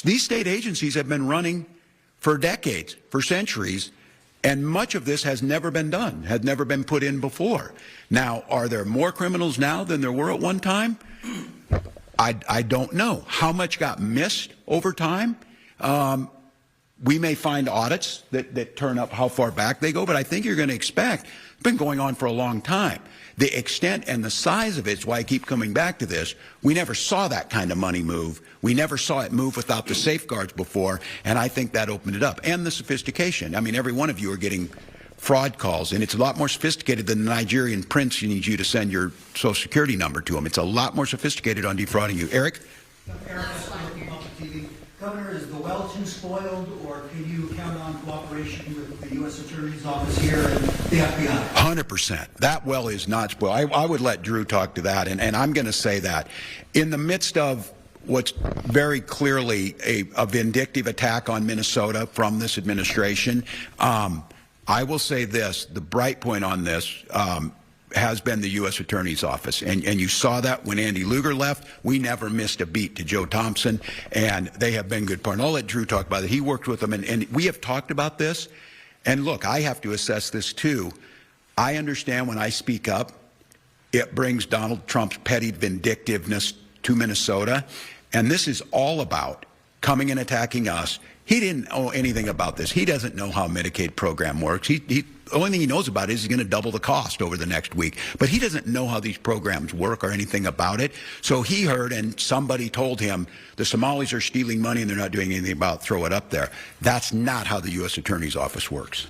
these state agencies have been running for decades, for centuries, and much of this has never been done, had never been put in before. Now, are there more criminals now than there were at one time? I don't know. How much got missed over time? We may find audits that turn up how far back they go, but I think you're going to expect, it's been going on for a long time. The extent and the size of it is why I keep coming back to this. We never saw that kind of money move. We never saw it move without the safeguards before, and I think that opened it up. And the sophistication. I mean, every one of you are getting fraud calls, and it's a lot more sophisticated than the Nigerian prince who needs you to send your Social Security number to him. It's a lot more sophisticated on defrauding you. Eric? Governor, is the well too spoiled, or can you count on cooperation with the U.S. Attorney's Office here and the FBI? 100%. That well is not spoiled. I would let Drew talk to that, and I'm going to say that. In the midst of what's very clearly a vindictive attack on Minnesota from this administration, I will say this, the bright point on this has been the U.S. Attorney's Office. And you saw that when Andy Lugar left. We never missed a beat to Joe Thompson, and they have been good partners. I'll let Drew talk about it. He worked with them, and we have talked about this. And look, I have to assess this too. I understand when I speak up, it brings Donald Trump's petty vindictiveness to Minnesota. And this is all about coming and attacking us. He didn't know anything about this. He doesn't know how a Medicaid program works. The only thing he knows about it is he's going to double the cost over the next week. But he doesn't know how these programs work or anything about it. So he heard, and somebody told him, the Somalis are stealing money and they're not doing anything about it. Throw it up there. That's not how the U.S. Attorney's Office works.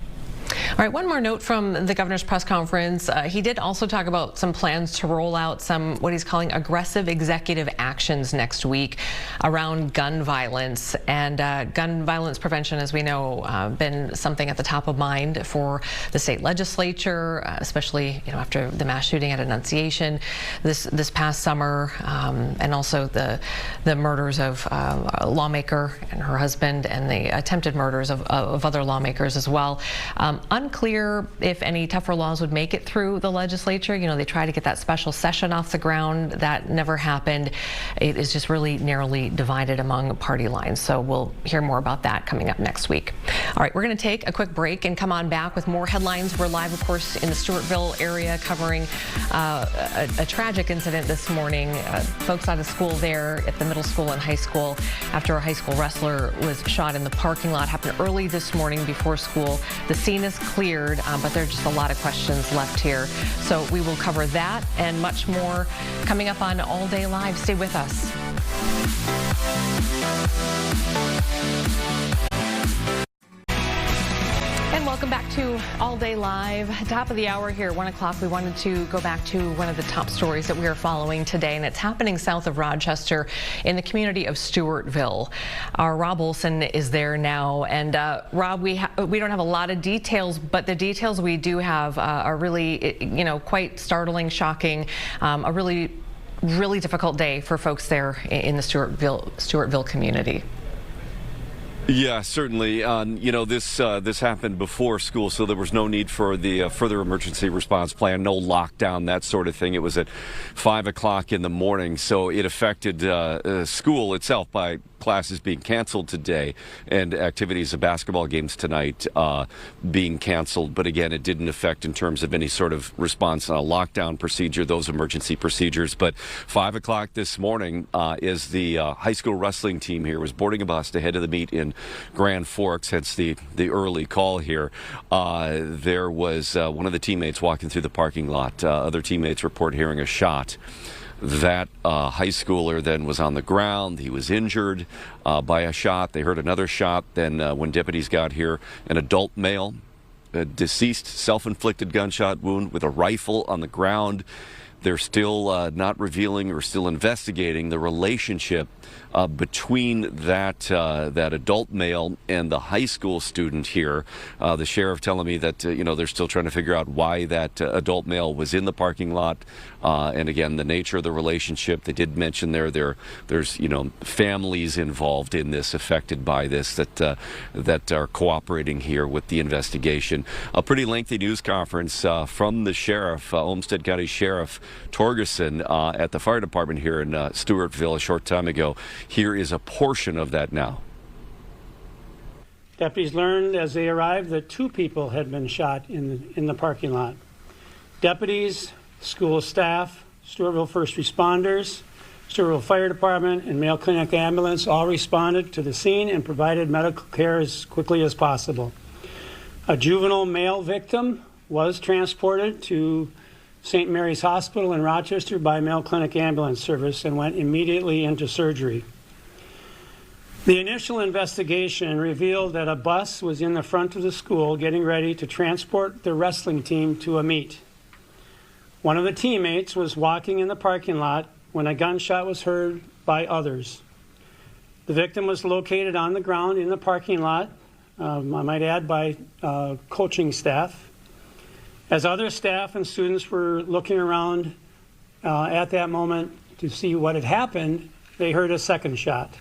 All right, one more note from the governor's press conference. He did also talk about some plans to roll out some what he's calling aggressive executive actions next week around gun violence. And gun violence prevention, as we know, been something at the top of mind for the state legislature, especially after the mass shooting at Annunciation this past summer, and also the murders of a lawmaker and her husband, and the attempted murders of other lawmakers as well. Unclear if any tougher laws would make it through the legislature. They tried to get that special session off the ground. That never happened. It is just really narrowly divided among party lines. So we'll hear more about that coming up next week. All right, we're going to take a quick break and come on back with more headlines. We're live, of course, in the Stewartville area covering a tragic incident this morning. Folks out of school there at the middle school and high school after a high school wrestler was shot in the parking lot. Happened early this morning before school. The scene is cleared, but there are just a lot of questions left here. So we will cover that and much more coming up on All Day Live. Stay with us. And welcome back to All Day Live. Top of the hour here, 1 o'clock. We wanted to go back to one of the top stories that we are following today, and it's happening south of Rochester in the community of Stewartville. Our Rob Olson is there now, and Rob, we don't have a lot of details, but the details we do have are really, quite startling, shocking. A really difficult day for folks there in the Stewartville community. Yeah, certainly. This happened before school, so there was no need for the further emergency response plan, no lockdown, that sort of thing. It was at 5 o'clock in the morning, so it affected school itself by classes being canceled today and activities of basketball games tonight being canceled. But again, it didn't affect in terms of any sort of response on a lockdown procedure, those emergency procedures. But 5 o'clock this morning is the high school wrestling team here was boarding a bus to head to the meet in Grand Forks, hence the early call here. There was one of the teammates walking through the parking lot. Other teammates report hearing a shot. That high schooler then was on the ground. He was injured by a shot. They heard another shot. Then when deputies got here, an adult male, a deceased self-inflicted gunshot wound with a rifle on the ground. They're still not revealing or still investigating the relationship between that adult male and the high school student here. The sheriff telling me that they're still trying to figure out why that adult male was in the parking lot, and again, the nature of the relationship. They did mention there's families involved in this, affected by this, that are cooperating here with the investigation. A pretty lengthy news conference from the sheriff, Olmsted County Sheriff Torgerson, at the fire department here in Stewartville a short time ago. Here is a portion of that now. Deputies learned as they arrived that 2 people had been shot in the parking lot. Deputies, school staff, Stewartville first responders, Stewartville Fire Department, and Mayo Clinic Ambulance all responded to the scene and provided medical care as quickly as possible. A juvenile male victim was transported to St. Mary's Hospital in Rochester by Mayo Clinic Ambulance Service and went immediately into surgery. The initial investigation revealed that a bus was in the front of the school getting ready to transport the wrestling team to a meet. One of the teammates was walking in the parking lot when a gunshot was heard by others. The victim was located on the ground in the parking lot, I might add, by coaching staff. As other staff and students were looking around at that moment to see what had happened, they heard a second shot.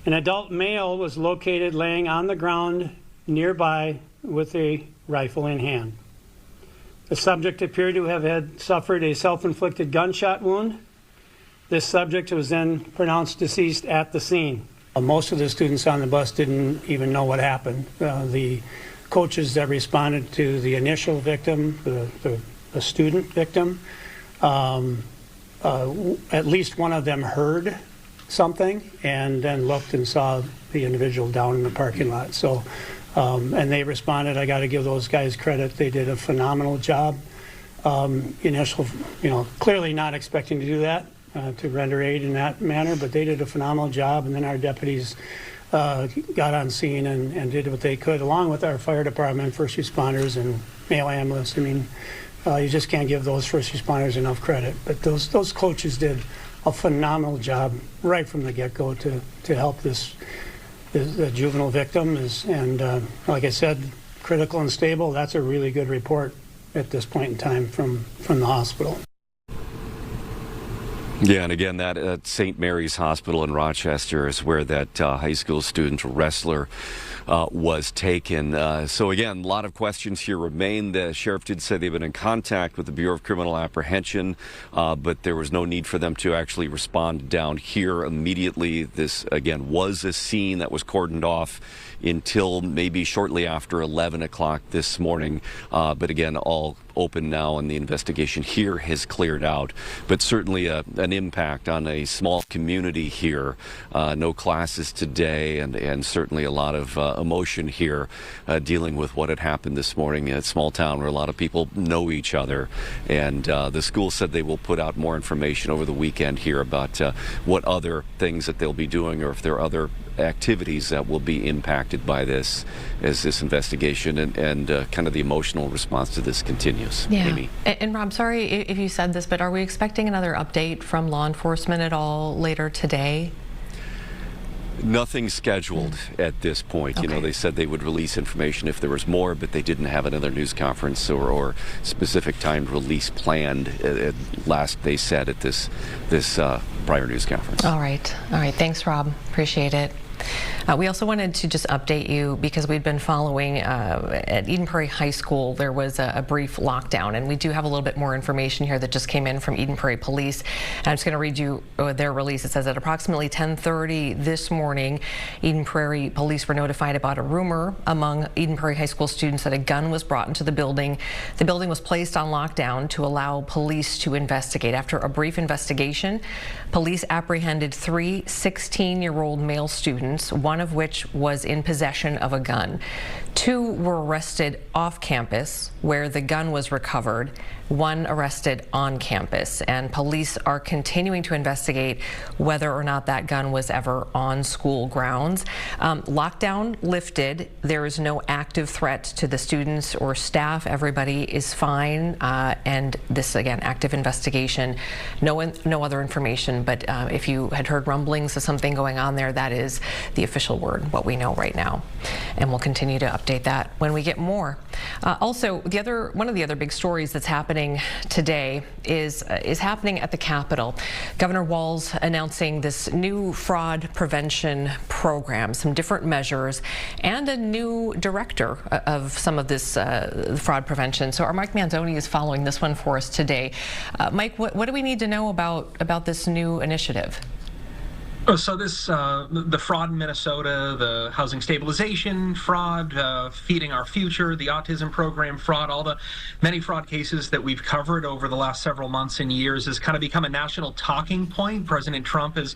An adult male was located laying on the ground nearby with a rifle in hand. The subject appeared to have had suffered a self-inflicted gunshot wound. This subject was then pronounced deceased at the scene. Most of the students on the bus didn't even know what happened. The coaches that responded to the initial victim, the student victim, at least one of them heard something and then looked and saw the individual down in the parking lot. So, and they responded. I got to give those guys credit. They did a phenomenal job. Clearly not expecting to do that, to render aid in that manner, but they did a phenomenal job. And then our deputies got on scene and did what they could, along with our fire department, first responders, and male ambulance. I mean, you just can't give those first responders enough credit. But those coaches did a phenomenal job right from the get-go to help the juvenile victim. And like I said, critical and stable. That's a really good report at this point in time from the hospital. Yeah, and again, that at St. Mary's Hospital in Rochester is where that high school student wrestler was taken. So again, a lot of questions here remain. The sheriff did say they've been in contact with the Bureau of Criminal Apprehension, but there was no need for them to actually respond down here immediately. This, again, was a scene that was cordoned off until maybe shortly after 11 o'clock this morning. But again, all open now, and the investigation here has cleared out. But certainly an impact on a small community here. No classes today, and certainly a lot of emotion here dealing with what had happened this morning in a small town where a lot of people know each other. And the school said they will put out more information over the weekend here about what other things that they'll be doing, or if there are other activities that will be impacted by this as this investigation and kind of the emotional response to this continues. Yeah. Amy. And Rob, sorry if you said this, but are we expecting another update from law enforcement at all later today? Nothing scheduled at this point. Okay. You know, they said they would release information if there was more, but they didn't have another news conference or specific timed release planned at last they said at this prior news conference. All right. Thanks, Rob. Appreciate it. We also wanted to just update you because we'd been following at Eden Prairie High School. There was a brief lockdown, and we do have a little bit more information here that just came in from Eden Prairie Police. And I'm just going to read you their release. It says at approximately 10:30 this morning, Eden Prairie Police were notified about a rumor among Eden Prairie High School students that a gun was brought into the building. The building was placed on lockdown to allow police to investigate. After a brief investigation, police apprehended 3 16-year-old male students, one of which was in possession of a gun. 2 were arrested off campus where the gun was recovered. 1 arrested on campus, and police are continuing to investigate whether or not that gun was ever on school grounds. Lockdown lifted. There is no active threat to the students or staff. Everybody is fine, and this, again, active investigation. No other information, but if you had heard rumblings of something going on there, that is the official word, what we know right now, and we'll continue to update that when we get more. Also, one of the other big stories that's happening today is happening at the Capitol. Governor Walz announcing this new fraud prevention program, some different measures, and a new director of some of this fraud prevention. So our Mike Manzoni is following this one for us today. Mike, what do we need to know about this new initiative? So this, the fraud in Minnesota, the housing stabilization fraud, Feeding Our Future, the autism program fraud, all the many fraud cases that we've covered over the last several months and years has kind of become a national talking point. President Trump has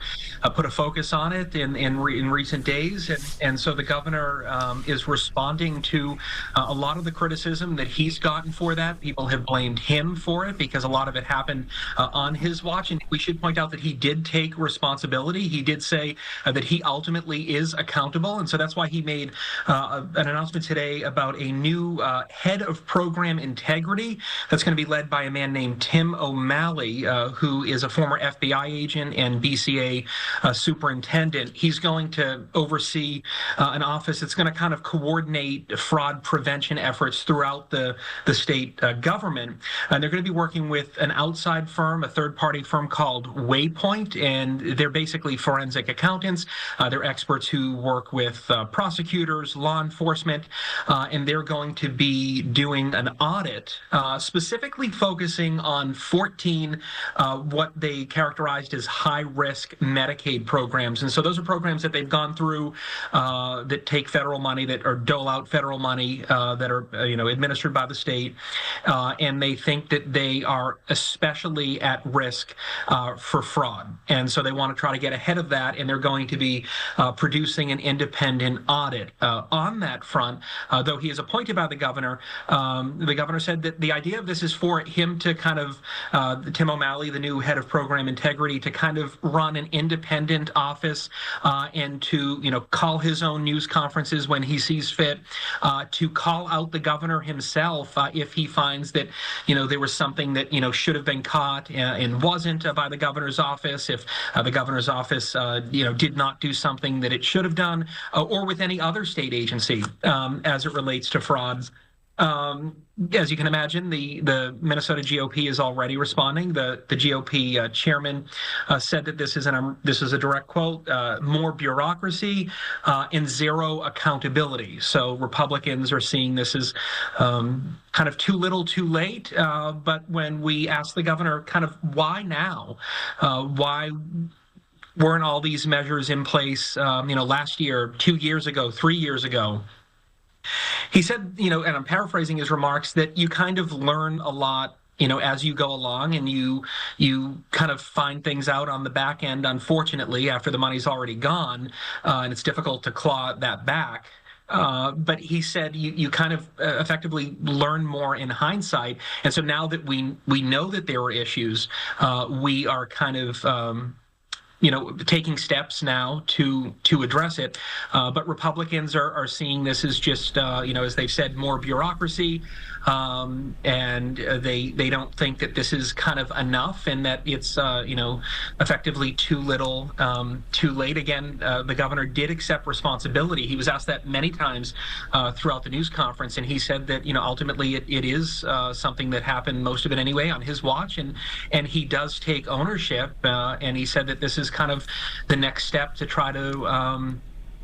put a focus on it in recent days. And so the governor is responding to a lot of the criticism that he's gotten for that. People have blamed him for it because a lot of it happened on his watch. And we should point out that he did take responsibility. He did say that he ultimately is accountable, and so that's why he made an announcement today about a new head of program integrity that's going to be led by a man named Tim O'Malley, who is a former FBI agent and BCA superintendent. He's going to oversee an office that's going to kind of coordinate fraud prevention efforts throughout the state government, and they're going to be working with an outside firm, a third-party firm called Waypoint, and they're basically forensic accountants. They're experts who work with prosecutors, law enforcement, and they're going to be doing an audit specifically focusing on 14 what they characterized as high-risk Medicaid programs. And so those are programs that they've gone through that take federal money, that are dole out federal money, that are administered by the state, and they think that they are especially at risk for fraud. And so they want to try to get ahead ahead of that, and they're going to be producing an independent audit on that front. Though he is appointed by the governor said that the idea of this is for him to kind of, Tim O'Malley, the new head of program integrity, to kind of run an independent office and to, call his own news conferences when he sees fit, to call out the governor himself if he finds that, there was something that, should have been caught and wasn't by the governor's office, if the governor's office, did not do something that it should have done, or with any other state agency as it relates to fraud. As you can imagine, the Minnesota GOP is already responding. The GOP chairman said that this is a direct quote: more bureaucracy and zero accountability. So Republicans are seeing this as kind of too little, too late. But when we asked the governor, kind of why now, why weren't all these measures in place, last year, 2 years ago, 3 years ago? He said, and I'm paraphrasing his remarks, that you kind of learn a lot, as you go along, and you kind of find things out on the back end, unfortunately, after the money's already gone, and it's difficult to claw that back. But he said you kind of effectively learn more in hindsight. And so now that we know that there were issues, we are kind of taking steps now to address it. But Republicans are seeing this as just, as they've said, more bureaucracy. And they don't think that this is kind of enough, and that it's, effectively too little, too late. Again, the governor did accept responsibility. He was asked that many times throughout the news conference, and he said that, ultimately it is something that happened, most of it anyway, on his watch, and he does take ownership, and he said that this is kind of the next step to try to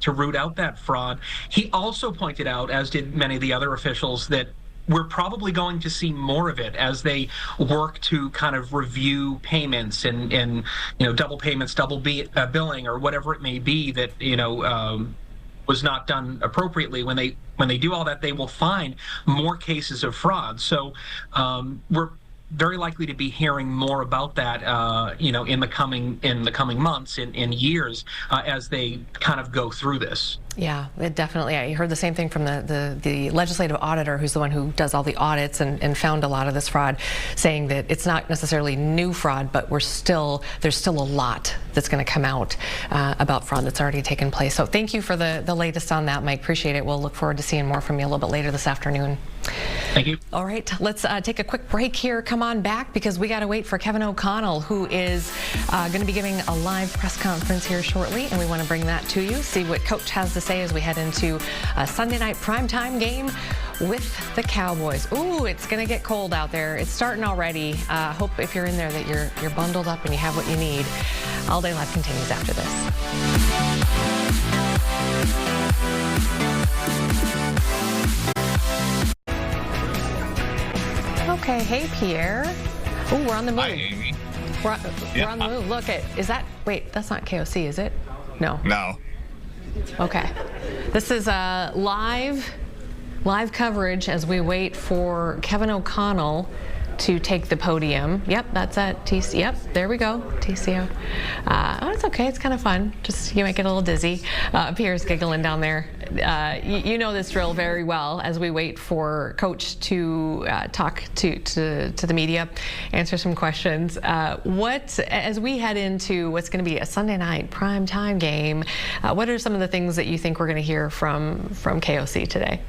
root out that fraud. He also pointed out, as did many of the other officials, that we're probably going to see more of it as they work to kind of review payments and double payments, double billing, or whatever it may be that was not done appropriately. When they do all that, they will find more cases of fraud. So we're very likely to be hearing more about that, in the coming months and years as they kind of go through this. Yeah, it definitely. I heard the same thing from the legislative auditor, who's the one who does all the audits and found a lot of this fraud, saying that it's not necessarily new fraud, but there's still a lot that's going to come out about fraud that's already taken place. So thank you for the latest on that, Mike. Appreciate it. We'll look forward to seeing more from you a little bit later this afternoon. Thank you. All right, let's take a quick break here. Come on back, because we got to wait for Kevin O'Connell, who is going to be giving a live press conference here shortly, and we want to bring that to you, see what Coach has to say as we head into a Sunday night primetime game with the Cowboys. Ooh, it's going to get cold out there. It's starting already. Hope if you're in there that you're bundled up and you have what you need. All Day Live continues after this. Okay, hey Pierre. Oh, we're on the move. Hi, Amy. We're on the move. Look wait, that's not KOC, is it? No. No. Okay. This is live coverage as we wait for Kevin O'Connell to take the podium. Yep, that's at TC. Yep, there we go, TCO. It's okay, it's kind of fun. Just, you might get a little dizzy. Pierre's giggling down there. You know this drill very well as we wait for Coach to talk to the media, answer some questions. As we head into what's going to be a Sunday night prime time game, what are some of the things that you think we're going to hear from KOC today?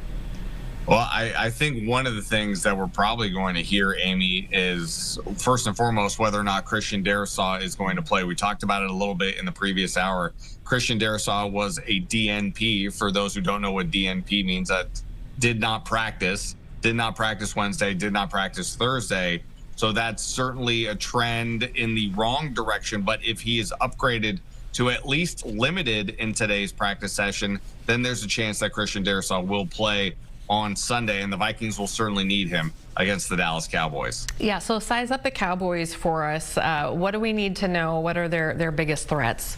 Well, I think one of the things that we're probably going to hear, Amy, is first and foremost whether or not Christian Darrisaw is going to play. We talked about it a little bit in the previous hour. Christian Darrisaw was a DNP. For those who don't know what DNP means, that did not practice Wednesday, did not practice Thursday. So that's certainly a trend in the wrong direction. But if he is upgraded to at least limited in today's practice session, then there's a chance that Christian Darrisaw will play on Sunday, and the Vikings will certainly need him against the Dallas Cowboys. Yeah, so size up the Cowboys for us. What do we need to know? What are their biggest threats?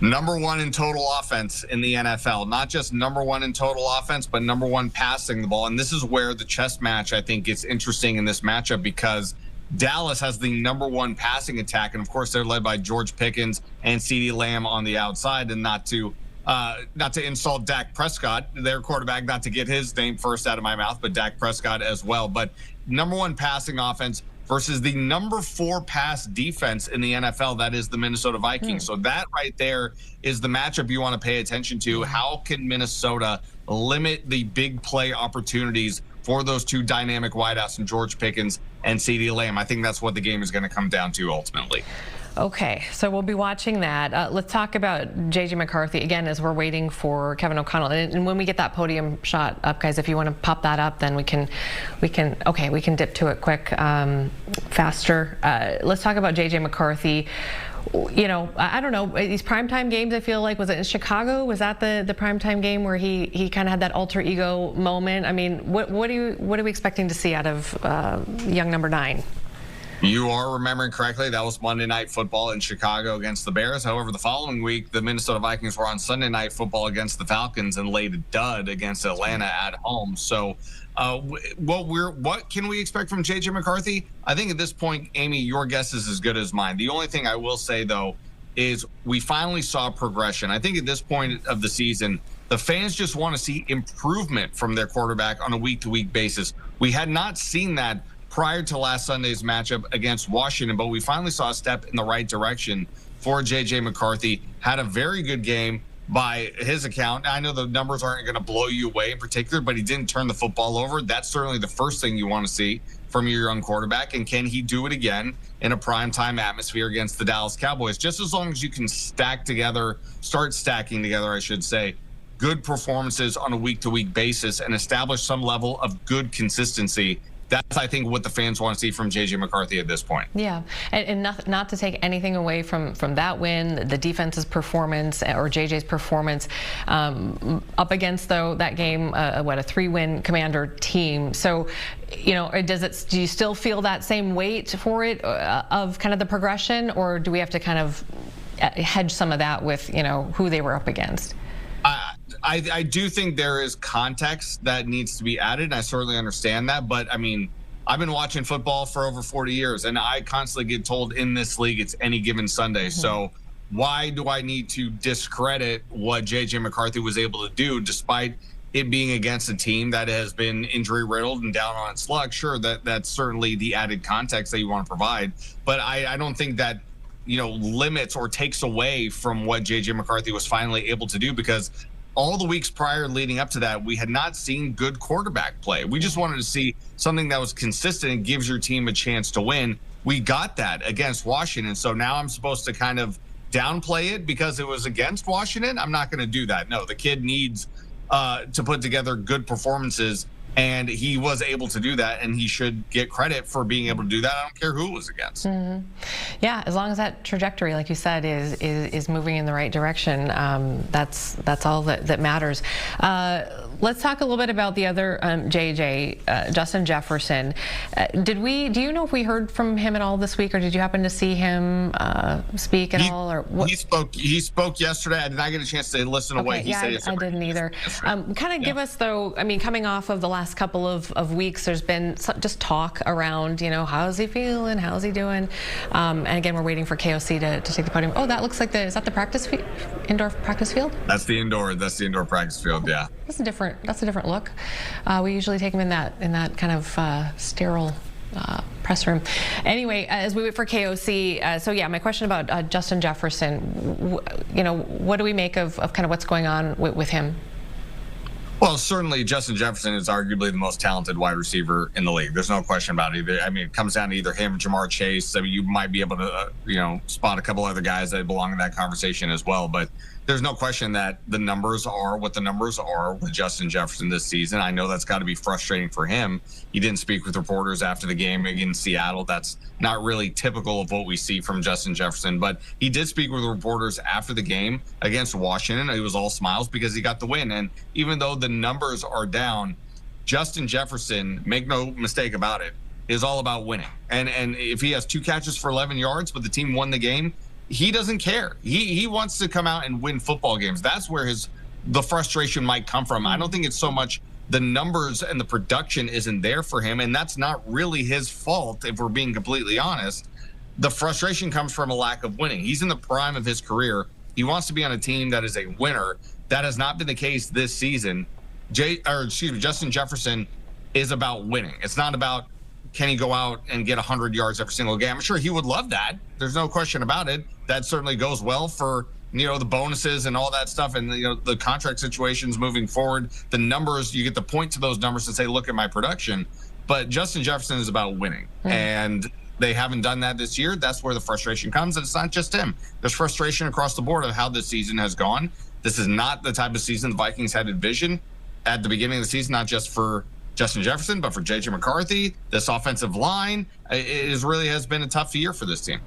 Number one in total offense in the NFL. Not just number one in total offense, but number one passing the ball. And this is where the chess match, I think, gets interesting in this matchup, because Dallas has the #1 passing attack, and of course they're led by George Pickens and CeeDee Lamb on the outside. And not to insult Dak Prescott, their quarterback, not to get his name first out of my mouth, but Dak Prescott as well. But #1 passing offense versus the #4 pass defense in the NFL, that is the Minnesota Vikings. So that right there is the matchup you want to pay attention to. How can Minnesota limit the big play opportunities for those two dynamic wideouts in George Pickens and CeeDee Lamb? I think that's what the game is going to come down to ultimately. Okay, so we'll be watching that. Let's talk about J.J. McCarthy again as we're waiting for Kevin O'Connell. And when we get that podium shot up, guys, if you want to pop that up, then we can dip to it quick, faster. Let's talk about J.J. McCarthy. You know, I don't know, these primetime games, I feel like, was it in Chicago? Was that the primetime game where he kind of had that alter ego moment? I mean, what are we expecting to see out of young number 9? You are remembering correctly. That was Monday Night Football in Chicago against the Bears. However, the following week, the Minnesota Vikings were on Sunday Night Football against the Falcons and laid a dud against Atlanta at home. So what can we expect from J.J. McCarthy? I think at this point, Amy, your guess is as good as mine. The only thing I will say, though, is we finally saw progression. I think at this point of the season, the fans just want to see improvement from their quarterback on a week-to-week basis. We had not seen that prior to last Sunday's matchup against Washington, but we finally saw a step in the right direction for J.J. McCarthy. Had a very good game by his account. I know the numbers aren't going to blow you away in particular, but he didn't turn the football over. That's certainly the first thing you want to see from your young quarterback. And can he do it again in a primetime atmosphere against the Dallas Cowboys? Just as long as you can start stacking together, I should say, good performances on a week-to-week basis and establish some level of good consistency. That's, I think, what the fans want to see from J.J. McCarthy at this point. Yeah, and not to take anything away from that win, the defense's performance or J.J.'s performance up against, though, that game, a 3-win Commander team. So, you know, do you still feel that same weight for it of kind of the progression, or do we have to kind of hedge some of that with, you know, who they were up against? I do think there is context that needs to be added, and I certainly understand that. But, I mean, I've been watching football for over 40 years, and I constantly get told in this league it's any given Sunday. Mm-hmm. So why do I need to discredit what J.J. McCarthy was able to do despite it being against a team that has been injury-riddled and down on its luck? Sure, that's certainly the added context that you want to provide. But I don't think that, you know, limits or takes away from what J.J. McCarthy was finally able to do, because all the weeks prior leading up to that, we had not seen good quarterback play. We just wanted to see something that was consistent and gives your team a chance to win. We got that against Washington. So now I'm supposed to kind of downplay it because it was against Washington? I'm not going to do that. No, the kid needs to put together good performances, and he was able to do that, and he should get credit for being able to do that. I don't care who it was against. Mm-hmm. Yeah, as long as that trajectory, like you said, is moving in the right direction, that's all that matters. Let's talk a little bit about the other JJ, Justin Jefferson. Do you know if we heard from him at all this week, or did you happen to see him speak at all? Or what? He spoke yesterday. I did not get a chance to listen to what he said. I didn't either. Kind of give us, though, I mean, coming off of the last couple of weeks, there's been just talk around, you know, how's he feeling? How's he doing? And again, we're waiting for KOC to take the podium. Oh, that looks like is that the practice indoor practice field? That's the indoor practice field, yeah. That's a different look. We usually take them in that kind of sterile press room. Anyway, as we wait for KOC, so yeah, my question about Justin Jefferson, you know, what do we make of kind of what's going on with him? Well, certainly Justin Jefferson is arguably the most talented wide receiver in the league. There's no question about it. I mean, it comes down to either him or Jamar Chase. I mean, you might be able to, spot a couple other guys that belong in that conversation as well. But there's no question that the numbers are what the numbers are with Justin Jefferson this season. I know that's got to be frustrating for him. He didn't speak with reporters after the game against Seattle. That's not really typical of what we see from Justin Jefferson. But he did speak with reporters after the game against Washington. He was all smiles because he got the win. And even though the numbers are down, Justin Jefferson, make no mistake about it, is all about winning. And if he has 2 catches for 11 yards, but the team won the game, he doesn't care. He wants to come out and win football games. That's where the frustration might come from. I don't think it's so much the numbers and the production isn't there for him, and that's not really his fault if we're being completely honest. The frustration comes from a lack of winning. He's in the prime of his career. He wants to be on a team that is a winner. That has not been the case this season. Justin Jefferson is about winning. It's not about can he go out and get 100 yards every single game. I'm sure he would love that. There's no question about it. That certainly goes well for, the bonuses and all that stuff, and the contract situations moving forward, the numbers, you get to point to those numbers and say, look at my production. But Justin Jefferson is about winning, and they haven't done that this year. That's where the frustration comes, and it's not just him. There's frustration across the board of how this season has gone. This is not the type of season the Vikings had envisioned at the beginning of the season, not just for Justin Jefferson, but for J.J. McCarthy, this offensive line. It really has been a tough year for this team.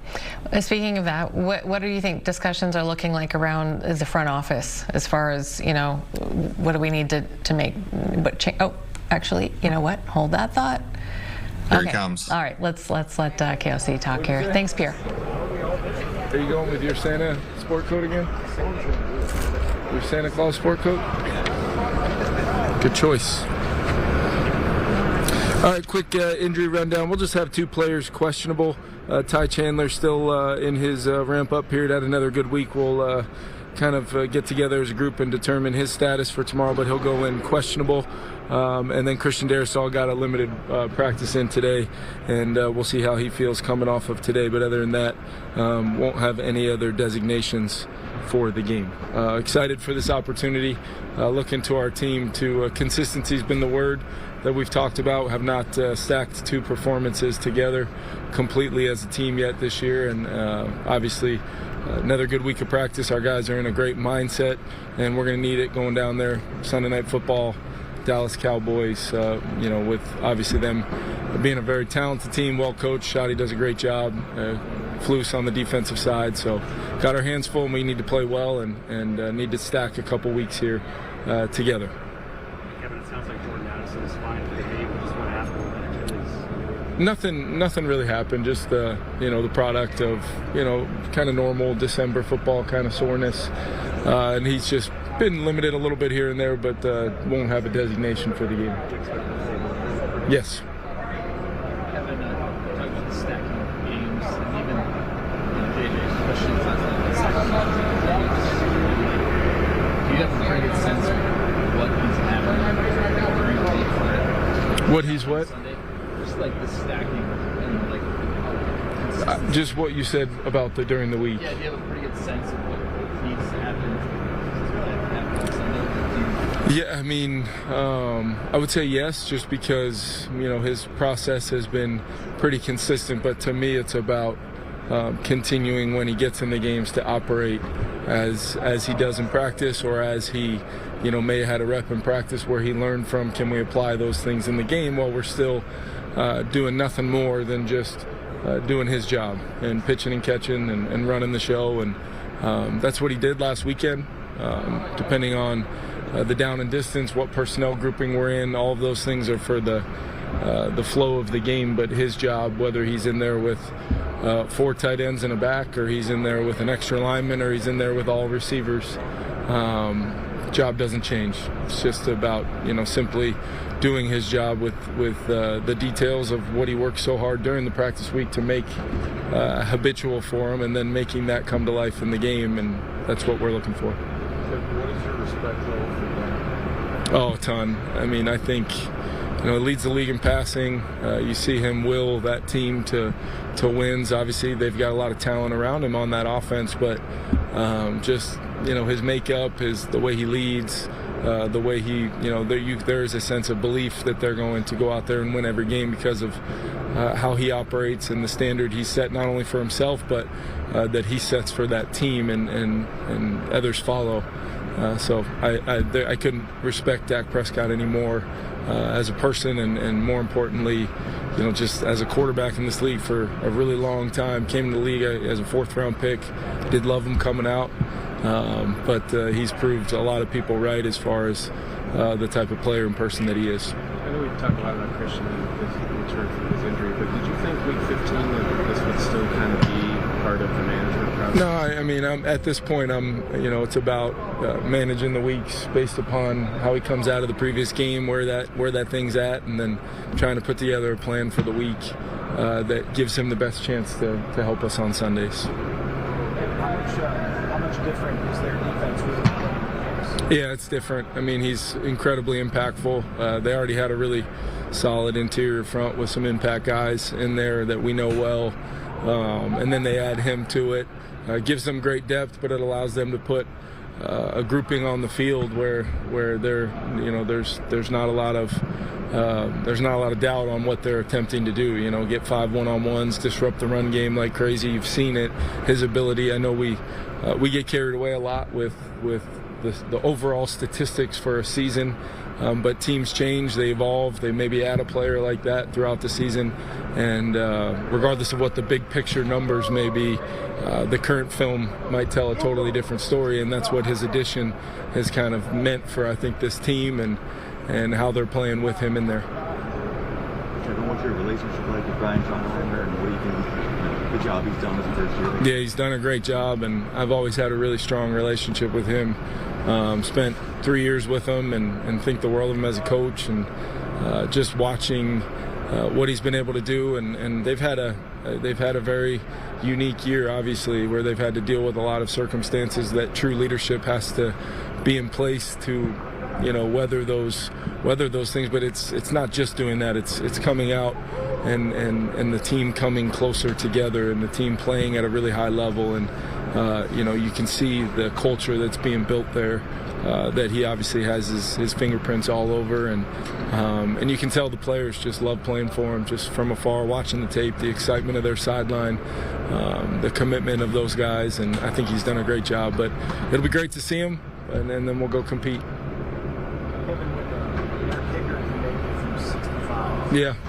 Speaking of that, what do you think discussions are looking like around the front office as far as, what do we need to make? Actually, you know what? Hold that thought. Here he comes. All right, let's let KOC talk here. Thanks, Pierre. Are you going with your Santa sport coat again? Your Santa Claus sport coat? Good choice. All right, quick injury rundown. We'll just have 2 players questionable. Ty Chandler still in his ramp-up period. Had another good week. We'll kind of get together as a group and determine his status for tomorrow, but he'll go in questionable. And then Christian Darrisaw got a limited practice in today, and we'll see how he feels coming off of today. But other than that, won't have any other designations for the game. Excited for this opportunity. Looking to our team to consistency has been the word that we've talked about. Have not stacked 2 performances together completely as a team yet this year, and obviously another good week of practice. Our guys are in a great mindset, and we're going to need it going down there Sunday Night Football, Dallas Cowboys, with obviously them being a very talented team, well coached. Shotty does a great job. Flus on the defensive side, so got our hands full, and we need to play well and need to stack a couple weeks here together. Kevin, it sounds like Jordan Addison is fine for the game. Just what happened with Nothing really happened. Just the product of kind of normal December football kind of soreness, and he's just been limited a little bit here and there, but won't have a designation for the game. Yes. Kevin, talking about the stacking games, and even JJ's questions last night. Do you have a pretty good sense of what he's having during the week for what he's what? Sunday? Just like the stacking and like just what you said about during the week. Yeah, do you have a pretty good sense of what needs to happen? Yeah, I mean, I would say yes, just because, his process has been pretty consistent. But to me, it's about continuing when he gets in the games to operate as he does in practice, or as he, may have had a rep in practice where he learned from. Can we apply those things in the game while we're still doing nothing more than just doing his job and pitching and catching and running the show? And that's what he did last weekend, depending on the down and distance, what personnel grouping we're in. All of those things are for the flow of the game, but his job, whether he's in there with 4 tight ends and a back, or he's in there with an extra lineman, or he's in there with all receivers, job doesn't change. It's just about simply doing his job with the details of what he worked so hard during the practice week to make habitual for him, and then making that come to life in the game, and that's what we're looking for. What is your respect level for him? Oh, a ton. I mean, I think it leads the league in passing. You see him will that team to wins. Obviously, they've got a lot of talent around him on that offense, but just his makeup, the way he leads, the way he there is a sense of belief that they're going to go out there and win every game because of how he operates and the standard he set not only for himself, but that he sets for that team, and others follow. So I couldn't respect Dak Prescott anymore as a person, and more importantly, just as a quarterback in this league for a really long time. Came to the league as a 4th-round pick. Did love him coming out, but he's proved a lot of people right as far as the type of player and person that he is. I know we talked a lot about Christian and his return from his injury, but did you think week 15 that this would still kind of be part of the management No, I mean, at this point, it's about managing the weeks based upon how he comes out of the previous game, where that thing's at, and then trying to put together a plan for the week that gives him the best chance to help us on Sundays. How much different is their defense with him? Yeah, it's different. I mean, he's incredibly impactful. They already had a really solid interior front with some impact guys in there that we know well, and then they add him to it. Gives them great depth, but it allows them to put a grouping on the field where they're, there's not a lot of doubt on what they're attempting to do. Get 5 one-on-ones, disrupt the run game like crazy. You've seen it. His ability. I know we get carried away a lot with the overall statistics for a season. But teams change, they evolve, they maybe add a player like that throughout the season, and regardless of what the big picture numbers may be, the current film might tell a totally different story, and that's what his addition has kind of meant for, I think, this team and how they're playing with him in there. Kevin, what's your relationship like with Brian Schottenheimer, and what do you think the job he's done his first year? Yeah, he's done a great job, and I've always had a really strong relationship with him. Spent 3 years with him and think the world of him as a coach, and just watching what he's been able to do, and they've had a very unique year, obviously, where they've had to deal with a lot of circumstances that true leadership has to be in place to weather those things. But it's not just doing that, it's coming out and the team coming closer together, and the team playing at a really high level, and you can see the culture that's being built there, that he obviously has his fingerprints all over, and you can tell the players just love playing for him, just from afar, watching the tape, the excitement of their sideline, the commitment of those guys, and I think he's done a great job. But it'll be great to see him, and then we'll go compete. Kevin, with their kicker, he made it from 65. Yeah. For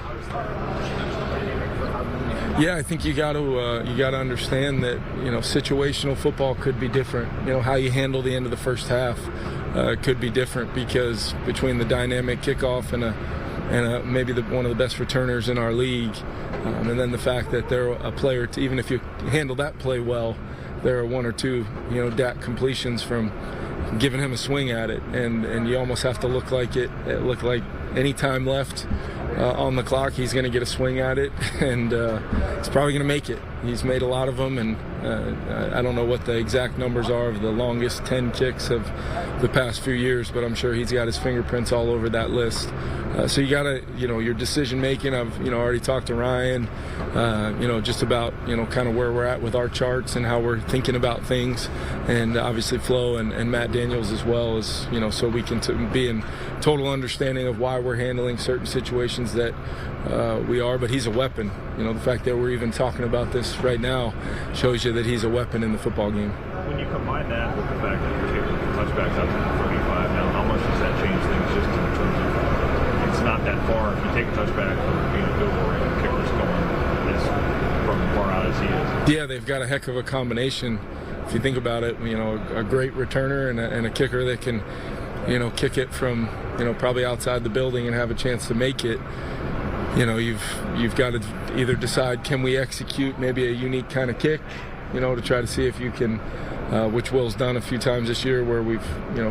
Yeah, I think you got to understand that situational football could be different. How you handle the end of the first half could be different, because between the dynamic kickoff and maybe one of the best returners in our league, and then the fact that they're a player to, even if you handle that play well, there are 1 or 2 DAC completions from giving him a swing at it, and you almost have to look like any time left on the clock, he's going to get a swing at it, and he's probably going to make it. He's made a lot of them, and I don't know what the exact numbers are of the longest 10 kicks of the past few years, but I'm sure he's got his fingerprints all over that list. So you got to, your decision making. I've, already talked to Ryan, just about, kind of where we're at with our charts and how we're thinking about things, and obviously Flo and Matt Daniels as well, as so we can be in total understanding of why we're handling certain situations that we are. But he's a weapon. The fact that we're even talking about this right now shows you that he's a weapon in the football game. When you combine that with the fact that you're taking touchbacks out to the 35 now, how much does that change things just in terms of it's not that far if you take a touchback or being a field goal and the kicker's going as from as far out as he is? Yeah, they've got a heck of a combination. If you think about it, a great returner and a kicker that can, kick it from, probably outside the building and have a chance to make it. You've got to either decide, can we execute maybe a unique kind of kick, to try to see if you can, which Will's done a few times this year, where we've,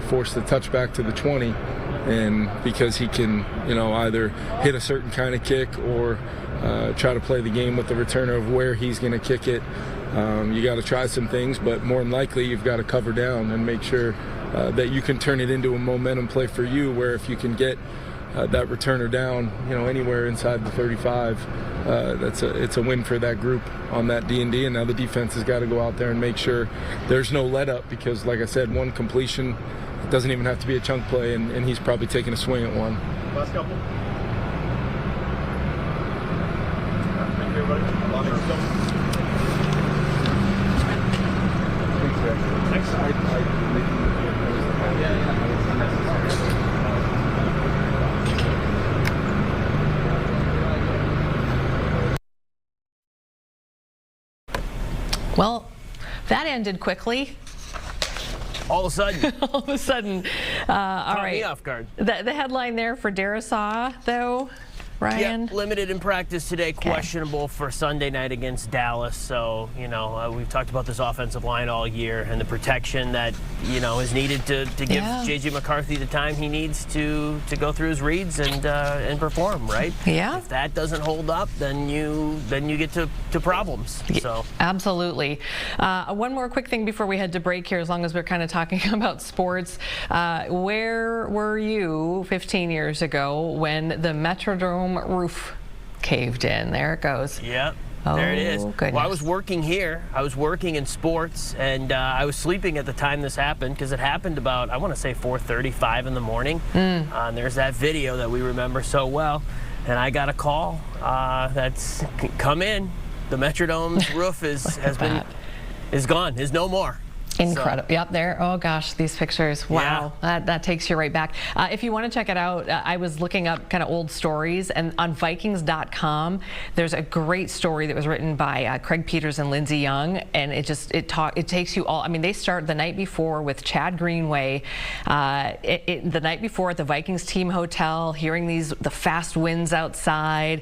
forced the touchback to the 20, and because he can, either hit a certain kind of kick or try to play the game with the returner of where he's going to kick it. You got to try some things, but more than likely you've got to cover down and make sure that you can turn it into a momentum play for you, where if you can get that returner down, anywhere inside the 35, it's a win for that group on that D&D. And now the defense has got to go out there and make sure there's no let up, because, like I said, one completion, it doesn't even have to be a chunk play, and he's probably taking a swing at one. Last couple. Thank you, everybody. Thanks. Well, that ended quickly. All of a sudden. All of a sudden. All right. Me off guard. The headline there for Darisaw, though, Ryan? Yep, limited in practice today, questionable for Sunday night against Dallas. So, you know, we've talked about this offensive line all year and the protection that, you know, is needed to give J.J. McCarthy the time he needs to go through his reads and perform, right? Yeah. If that doesn't hold up, then you get to problems. So absolutely. One more quick thing before we head to break here, as long as we're kind of talking about sports. Where were you 15 years ago when the Metrodome roof caved in? There it goes. Yep. There it is. Goodness. Well, I was working here. I was working in sports, and I was sleeping at the time this happened because it happened about, I want to say 4:35 in the morning. And there's that video that we remember so well. And I got a call that's come in. The Metrodome's roof is gone. Is no more. Incredible. Yep, there. Oh gosh, these pictures. Wow, that takes you right back. If you want to check it out, I was looking up kind of old stories, and on Vikings.com, there's a great story that was written by Craig Peters and Lindsey Young, and it takes you all. I mean, they start the night before with Chad Greenway, the night before at the Vikings team hotel, hearing the fast winds outside.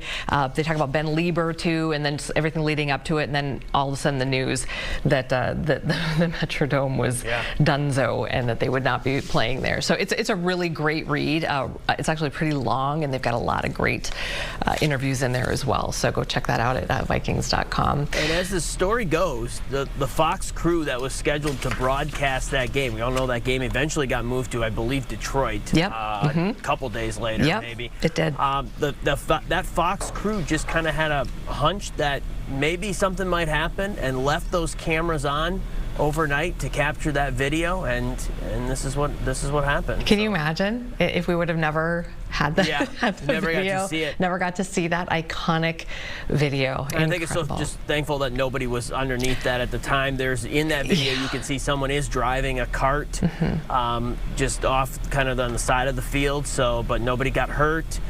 They talk about Ben Lieber too, and then everything leading up to it, and then all of a sudden the news that the Metro Dome was donezo and that they would not be playing there. So it's a really great read. It's actually pretty long, and they've got a lot of great interviews in there as well. So go check that out at Vikings.com. And as the story goes, the Fox crew that was scheduled to broadcast that game, we all know that game eventually got moved to, I believe, Detroit. A couple days later, maybe. It did. That Fox crew just kind of had a hunch that maybe something might happen and left those cameras on overnight to capture that video, and this is what happened. Can you imagine if we would have never had the, never video, got to see it. Never got to see that iconic video. And I think it's so just thankful that nobody was underneath that at the time. In that video you can see someone is driving a cart just off kind of on the side of the field, but nobody got hurt.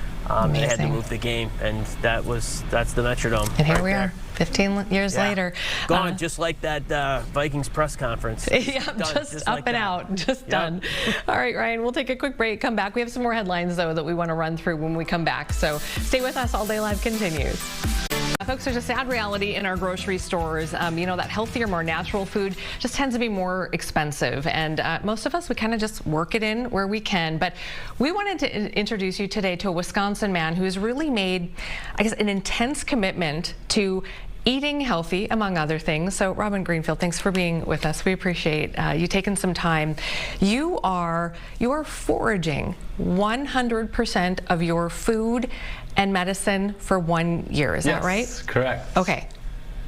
They had to move the game, and that's the Metrodome. And here we are, 15 years later. Gone, just like that Vikings press conference. Just up and out, just done. All right, Ryan, we'll take a quick break, come back. We have some more headlines, though, that we want to run through when we come back. So stay with us. All Day Live continues. Folks, there's a sad reality in our grocery stores. You know, that healthier, more natural food just tends to be more expensive. And most of us, we kind of just work it in where we can. But we wanted to introduce you today to a Wisconsin man who has really made, I guess, an intense commitment to eating healthy, among other things. So Robin Greenfield, thanks for being with us. We appreciate you taking some time. You are foraging 100% of your food and medicine for 1 year. Is that right? Yes, correct. Okay.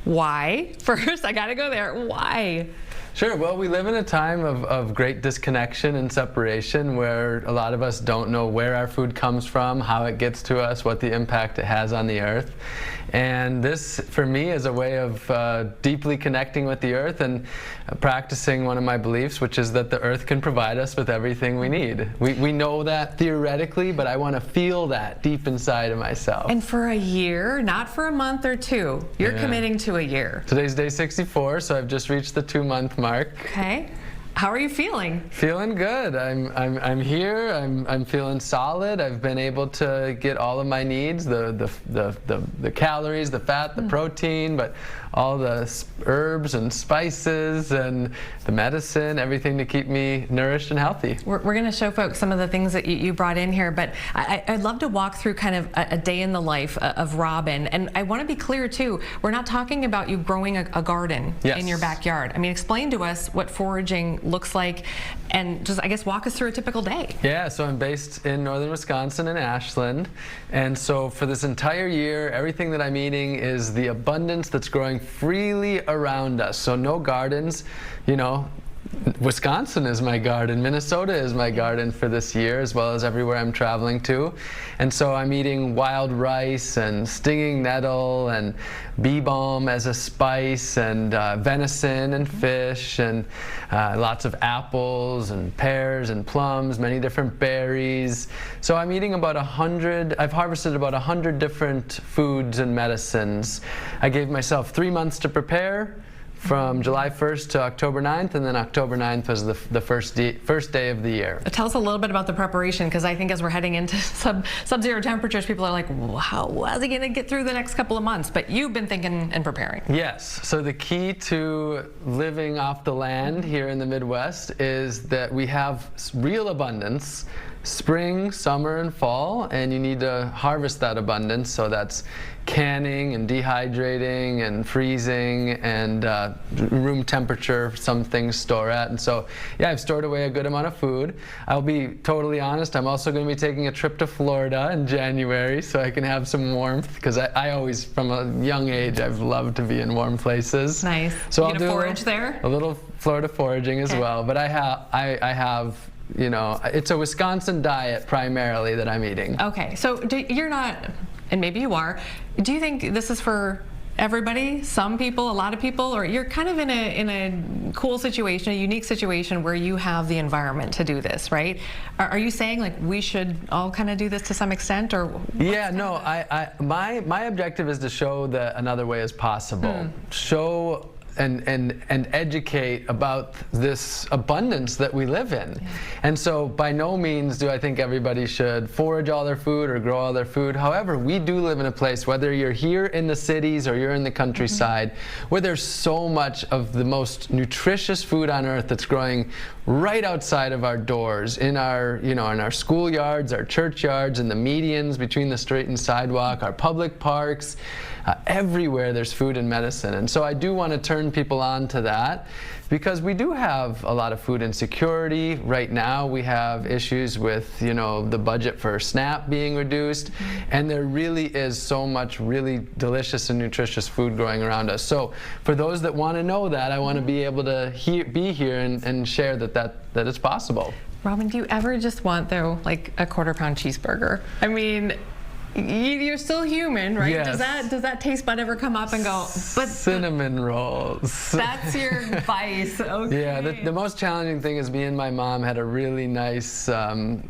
Why? First, I got to go there. Why? Sure. Well, we live in a time of great disconnection and separation where a lot of us don't know where our food comes from, how it gets to us, what the impact it has on the earth. And this, for me, is a way of deeply connecting with the earth and practicing one of my beliefs, which is that the earth can provide us with everything we need. We know that theoretically, but I want to feel that deep inside of myself. And for a year, not for a month or two, you're committing to a year. Today's day 64, so I've just reached the 2-month mark. Okay. How are you feeling? Feeling good. I'm here. I'm feeling solid. I've been able to get all of my needs, the calories, the fat, the protein, but all the herbs and spices and the medicine, everything to keep me nourished and healthy. We're going to show folks some of the things that you brought in here, but I'd love to walk through kind of a day in the life of Robin. And I want to be clear too, we're not talking about you growing a garden in your backyard. I mean, explain to us what foraging looks like, and just, I guess, walk us through a typical day. Yeah, so I'm based in northern Wisconsin in Ashland, and so for this entire year, everything that I'm eating is the abundance that's growing freely around us. So no gardens, you know. Wisconsin is my garden, Minnesota is my garden for this year, as well as everywhere I'm traveling to. And so I'm eating wild rice and stinging nettle and bee balm as a spice, and venison and fish, and lots of apples and pears and plums, many different berries. So I'm eating about 100, I've harvested about 100 different foods and medicines. I gave myself 3 months to prepare, from July 1st to October 9th, and then October 9th was the first day of the year. Tell us a little bit about the preparation, because I think as we're heading into sub-zero temperatures, people are like, well, how is he going to get through the next couple of months? But you've been thinking and preparing. Yes. So the key to living off the land here in the Midwest is that we have real abundance, spring, summer, and fall, and you need to harvest that abundance. So that's canning and dehydrating and freezing and room temperature, some things store at. And so, yeah, I've stored away a good amount of food. I'll be totally honest, I'm also going to be taking a trip to Florida in January so I can have some warmth, because I always, from a young age, I've loved to be in warm places. Nice. So I'll do forage there? A little Florida foraging as well. But I have, you know, it's a Wisconsin diet primarily that I'm eating. Okay, so you're not, and maybe you are, do you think this is for everybody, some people, a lot of people, or you're kind of in a cool situation, a unique situation where you have the environment to do this, right? Are you saying like we should all kind of do this to some extent, or? Yeah, no, my objective is to show that another way is possible. Show and educate about this abundance that we live in. Yeah. And so by no means do I think everybody should forage all their food or grow all their food. However, we do live in a place, whether you're here in the cities or you're in the countryside, where there's so much of the most nutritious food on earth that's growing right outside of our doors, in our, you know, in our schoolyards, our churchyards, in the medians between the street and sidewalk, our public parks. Everywhere there's food and medicine. And so I do want to turn people on to that, because we do have a lot of food insecurity. Right now we have issues with, you know, the budget for SNAP being reduced, and there really is so much really delicious and nutritious food growing around us. So for those that want to know that, I want to be able to be here and share that it's possible. Robin, do you ever just want, though, like a quarter-pound cheeseburger? I mean, you're still human, right? Yes. Does that taste bud ever come up and go, but cinnamon rolls? That's your vice. Okay. Yeah, the most challenging thing is me and my mom had a really nice routine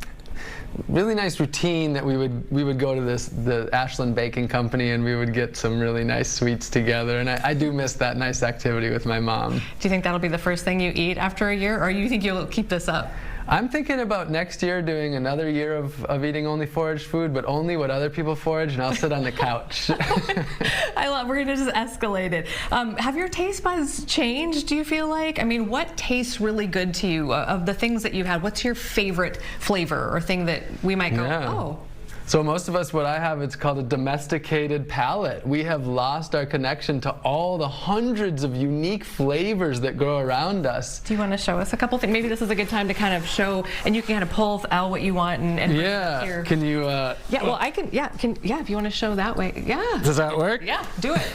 that we would go to the Ashland Baking Company, and we would get some really nice sweets together, and I do miss that nice activity with my mom. Do you think that'll be the first thing you eat after a year, or you think you'll keep this up? I'm thinking about next year doing another year of eating only foraged food, but only what other people forage, and I'll sit on the couch. We're gonna just escalate it. Have your taste buds changed, do you feel like? I mean, what tastes really good to you of the things that you had? What's your favorite flavor or thing that we might go, oh? So most of us, what I have, it's called a domesticated palate. We have lost our connection to all the hundreds of unique flavors that grow around us. Do you want to show us a couple things? Maybe this is a good time to kind of show, and you can kind of pull out what you want and yeah. Here. Can you? Yeah. Well, I can. Yeah. If you want to show that way. Yeah. Does that work? Yeah. Do it.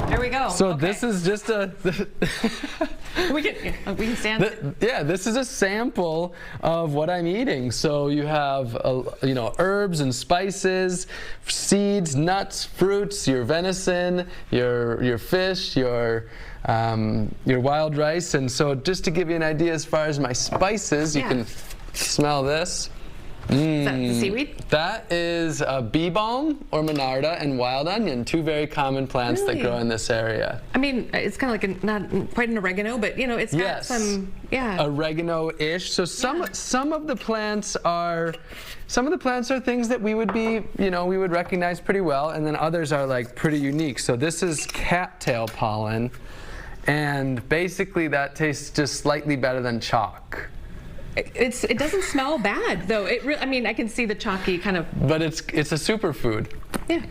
There we go. So this is just we can stand. Yeah, this is a sample of what I'm eating. So you have you know, herbs and spices, seeds, nuts, fruits, your venison, your fish, your wild rice. And so just to give you an idea as far as my spices, you can smell this. Is that the seaweed? That is bee balm or monarda and wild onion, two very common plants that grow in this area. I mean, it's kind of like not quite an oregano, but you know, it's got some, oregano-ish. So some of the plants are things that we would be, you know, we would recognize pretty well, and then others are like pretty unique. So this is cattail pollen, and basically that tastes just slightly better than chalk. It doesn't smell bad though. I mean, I can see the chalky kind of. But it's a superfood. Yeah.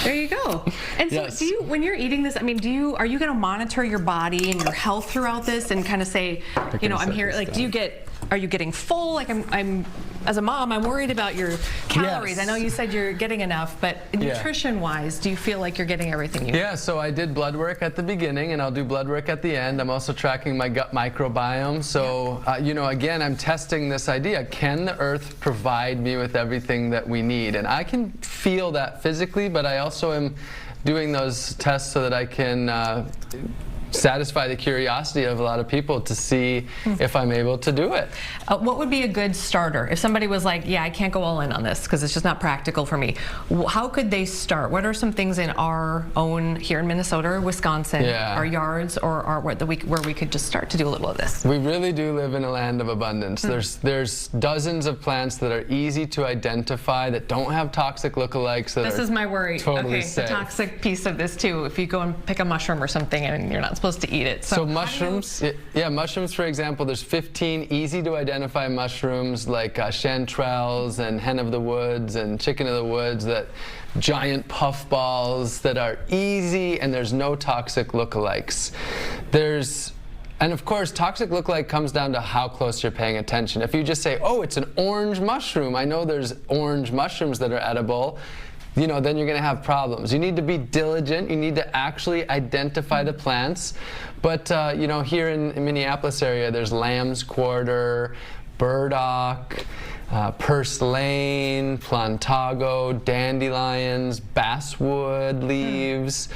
There you go. And so, do you, when you're eating this, I mean, are you going to monitor your body and your health throughout this, and kind of say, you know, I'm here. Like, are you getting full? Like, I'm as a mom, I'm worried about your calories. I know you said you're getting enough, but nutrition-wise, do you feel like you're getting everything you need? Yeah, so I did blood work at the beginning, and I'll do blood work at the end. I'm also tracking my gut microbiome. So, you know, again, I'm testing this idea. Can the earth provide me with everything that we need? And I can feel that physically, but I also am doing those tests so that I can satisfy the curiosity of a lot of people to see if I'm able to do it. What would be a good starter if somebody was like, yeah, I can't go all in on this because it's just not practical for me? How could they start? What are some things in our own, here in Minnesota or Wisconsin, our yards, or where we could just start to do a little of this? We really do live in a land of abundance. There's dozens of plants that are easy to identify, that don't have toxic lookalikes. This is my worry. Totally safe. The toxic piece of this too. If you go and pick a mushroom or something and you're not supposed to eat it. So mushrooms, mushrooms, for example, there's 15 easy to identify mushrooms like chanterelles and hen of the woods and chicken of the woods, that giant puffballs that are easy, and there's no toxic lookalikes. And of course, toxic lookalike comes down to how close you're paying attention. If you just say, oh, it's an orange mushroom, I know there's orange mushrooms that are edible, then you're going to have problems. You need to be diligent. You need to actually identify the plants. But, here in Minneapolis area, there's lamb's quarter, burdock, purslane, plantago, dandelions, basswood leaves.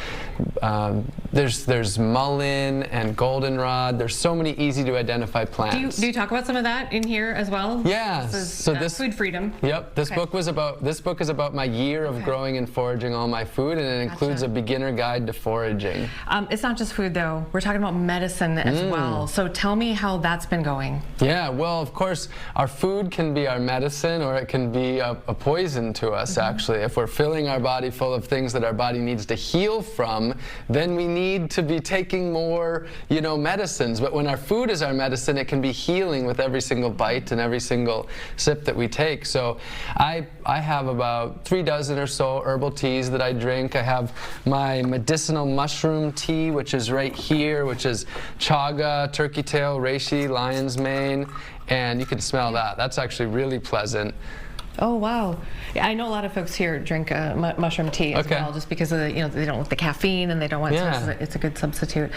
There's mullein and goldenrod. There's so many easy to identify plants. Do you talk about some of that in here as well? Yeah. This food freedom. Yep. This book is about my year of growing and foraging all my food, and it includes a beginner guide to foraging. It's not just food though. We're talking about medicine as well. So tell me how that's been going. Yeah. Well, of course, our food can be our medicine, or it can be a poison to us, actually. If we're filling our body full of things that our body needs to heal from, then we need to be taking more, medicines. But when our food is our medicine, it can be healing with every single bite and every single sip that we take. So I have about 3 dozen or so herbal teas that I drink. I have my medicinal mushroom tea, which is right here, which is chaga, turkey tail, reishi, lion's mane. And you can smell that. That's actually really pleasant. Oh, wow. Yeah, I know a lot of folks here drink mushroom tea as well, just because of they don't want the caffeine and they don't want it's a good substitute.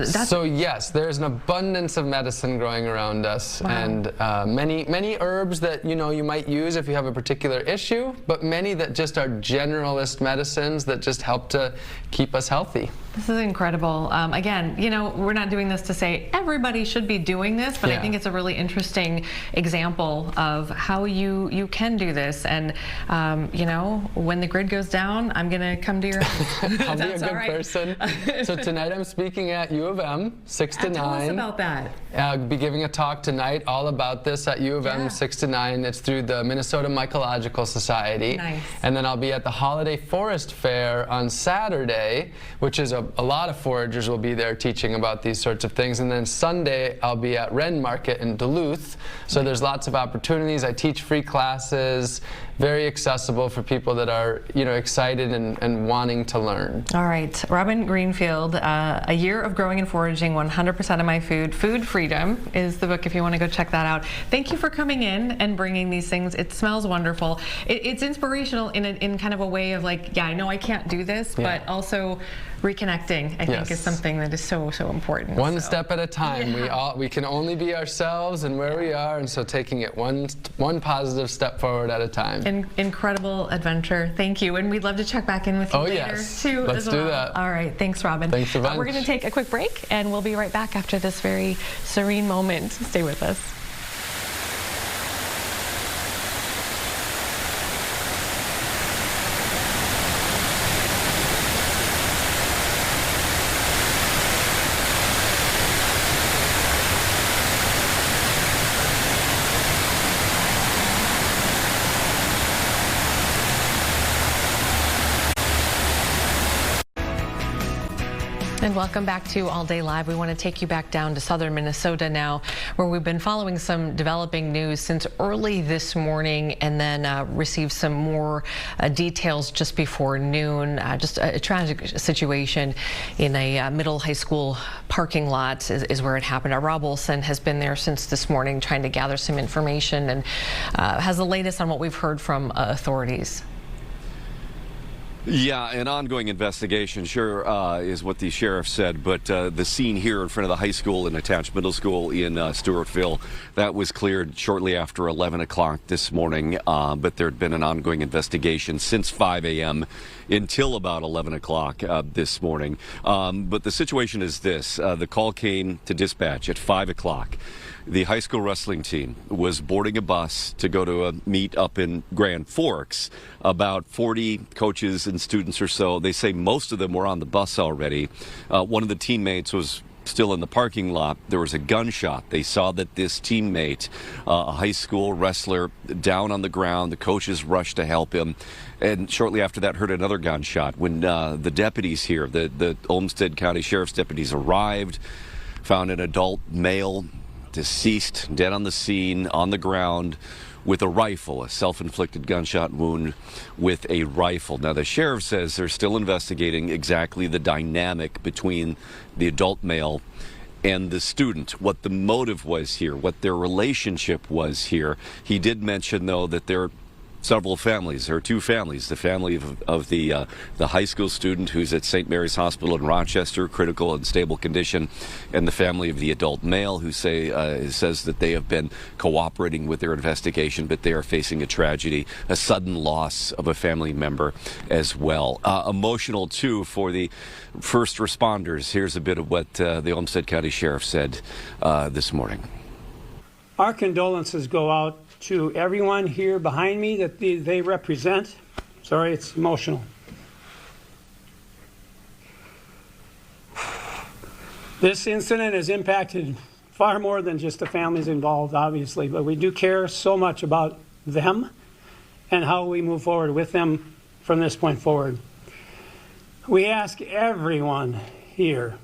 So yes, there's an abundance of medicine growing around us, and many herbs that you might use if you have a particular issue, but many that just are generalist medicines that just help to keep us healthy. This is incredible. Again, we're not doing this to say everybody should be doing this, but I think it's a really interesting example of how you can do this. And, when the grid goes down, I'm going to come to your house. I'll be a good person. So tonight I'm speaking at U of M, 6 to 9. Tell us about that. I'll be giving a talk tonight all about this at U of M, 6 to 9. It's through the Minnesota Mycological Society. Nice. And then I'll be at the Holiday Forest Fair on Saturday, which is a lot of foragers will be there teaching about these sorts of things. And then Sunday, I'll be at Wren Market in Duluth. So there's lots of opportunities. I teach free classes, very accessible for people that are, excited and wanting to learn. All right, Robin Greenfield, A Year of Growing and Foraging, 100% of My Food. Food Freedom is the book if you want to go check that out. Thank you for coming in and bringing these things. It smells wonderful. It's inspirational in kind of a way of like, I know I can't do this, but also reconnecting, I think, is something that is so important. One step at a time. We can only be ourselves and where we are, and so taking it one positive step forward at a time. Incredible adventure. Thank you, and we'd love to check back in with you later too. Let's do that. All right, thanks, Robin. Thanks a bunch. We're going to take a quick break, and we'll be right back after this very serene moment. Stay with us. And welcome back to All Day Live. We want to take you back down to southern Minnesota now, where we've been following some developing news since early this morning, and then received some more details just before noon. Just a tragic situation in a middle high school parking lot is where it happened. Rob Olson has been there since this morning trying to gather some information and has the latest on what we've heard from authorities. Yeah, an ongoing investigation, sure, is what the sheriff said, but the scene here in front of the high school and attached middle school in Stewartville, that was cleared shortly after 11 o'clock this morning, but there had been an ongoing investigation since 5 a.m. until about 11 o'clock this morning. But the situation is this. The call came to dispatch at 5 o'clock. The high school wrestling team was boarding a bus to go to a meet up in Grand Forks. About 40 coaches and students or so. They say most of them were on the bus already. One of the teammates was still in the parking lot. There was a gunshot. They saw that this teammate, a high school wrestler, down on the ground. The coaches rushed to help him. And shortly after that, heard another gunshot. When the deputies here, the Olmsted County Sheriff's deputies arrived, found an adult male deceased, dead on the scene, on the ground, with a rifle, a self-inflicted gunshot wound with a rifle. Now, the sheriff says they're still investigating exactly the dynamic between the adult male and the student, what the motive was here, what their relationship was here. He did mention, though, that there are several families. There are two families. The family of the high school student who's at St. Mary's Hospital in Rochester, critical and stable condition, and the family of the adult male who says that they have been cooperating with their investigation, but they are facing a tragedy, a sudden loss of a family member as well. Emotional, too, for the first responders. Here's a bit of what the Olmsted County Sheriff said this morning. Our condolences go out to everyone here behind me that they represent. Sorry, it's emotional. This incident has impacted far more than just the families involved, obviously, but we do care so much about them and how we move forward with them from this point forward. We ask everyone here